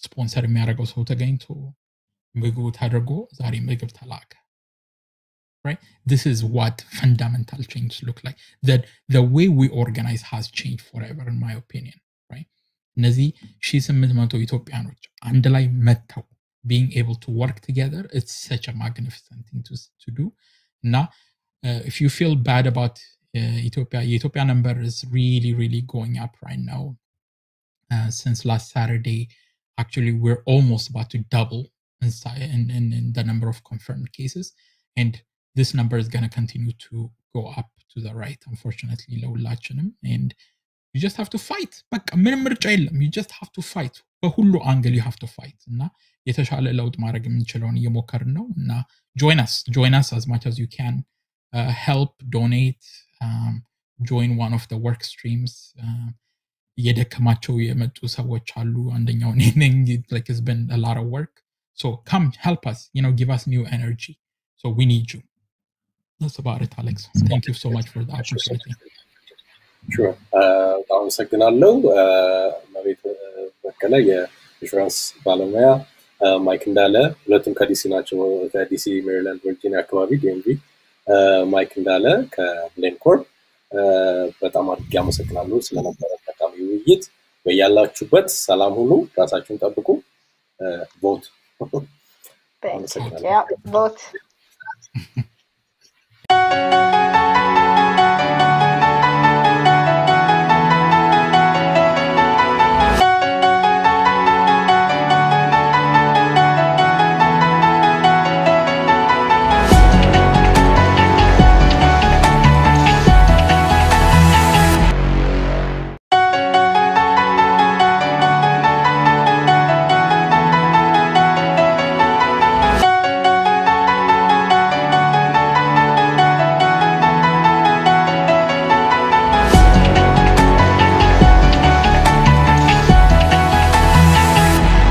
ስፖንሰር የሚያደርገው ሰው ተገኝቶ ምግቡ ተደርጎ ዛሬ ምግብ ተላከ። right? This is what fundamental change look like. That the way we organize has changed forever, in my opinion. Right? እነዚህ 1800 ኢትዮጵያኖች አንድ ላይ መጥተው being able to work together, it's such a magnificent thing to do. Now, if you feel bad about Ethiopia number is really going up right now. Since last Saturday, actually we're almost about to double in the number of confirmed cases, and this number is going to continue to go up to the right, unfortunately, ለሁላችንም. And you just have to fight. በቃ ምንም ምርጫ የለም. You just have to fight. በሁሉ አንግል you have to fight. እና የተሻለ ለውጥ ማድረግ የምንችለውን እየሞከርን ነው። እና join us as much as you can. Help, donate, join one of the work streams. የደከማቸው የመጡ ሰዎች አሉ። አንደኛው ነኝ, like it's been a lot of work. So come help us, give us new energy. So we need you. That's about it, Alex. Thank you so much for the opportunity. Sure. አመሰግናለሁ። መቤት በቀለ የኢንሹራንስ ባለሙያ፣ ማይክ እንዳለ ሁለቱም ከዲሲ ናቸው። ከዲሲ ሜሪላንድ ቨርጂኒያ አካባቢ ዲኤምቪ። ማይክ እንዳለ ከብሌንኮር። በጣም አድርጌ አመሰግናለሁ ስለነበረ ጠቃሚ ውይይት። በያላችሁበት ሰላም ሁኑ፣ ራሳችሁን ጠብቁ። vote. Thanks. Yeah, vote.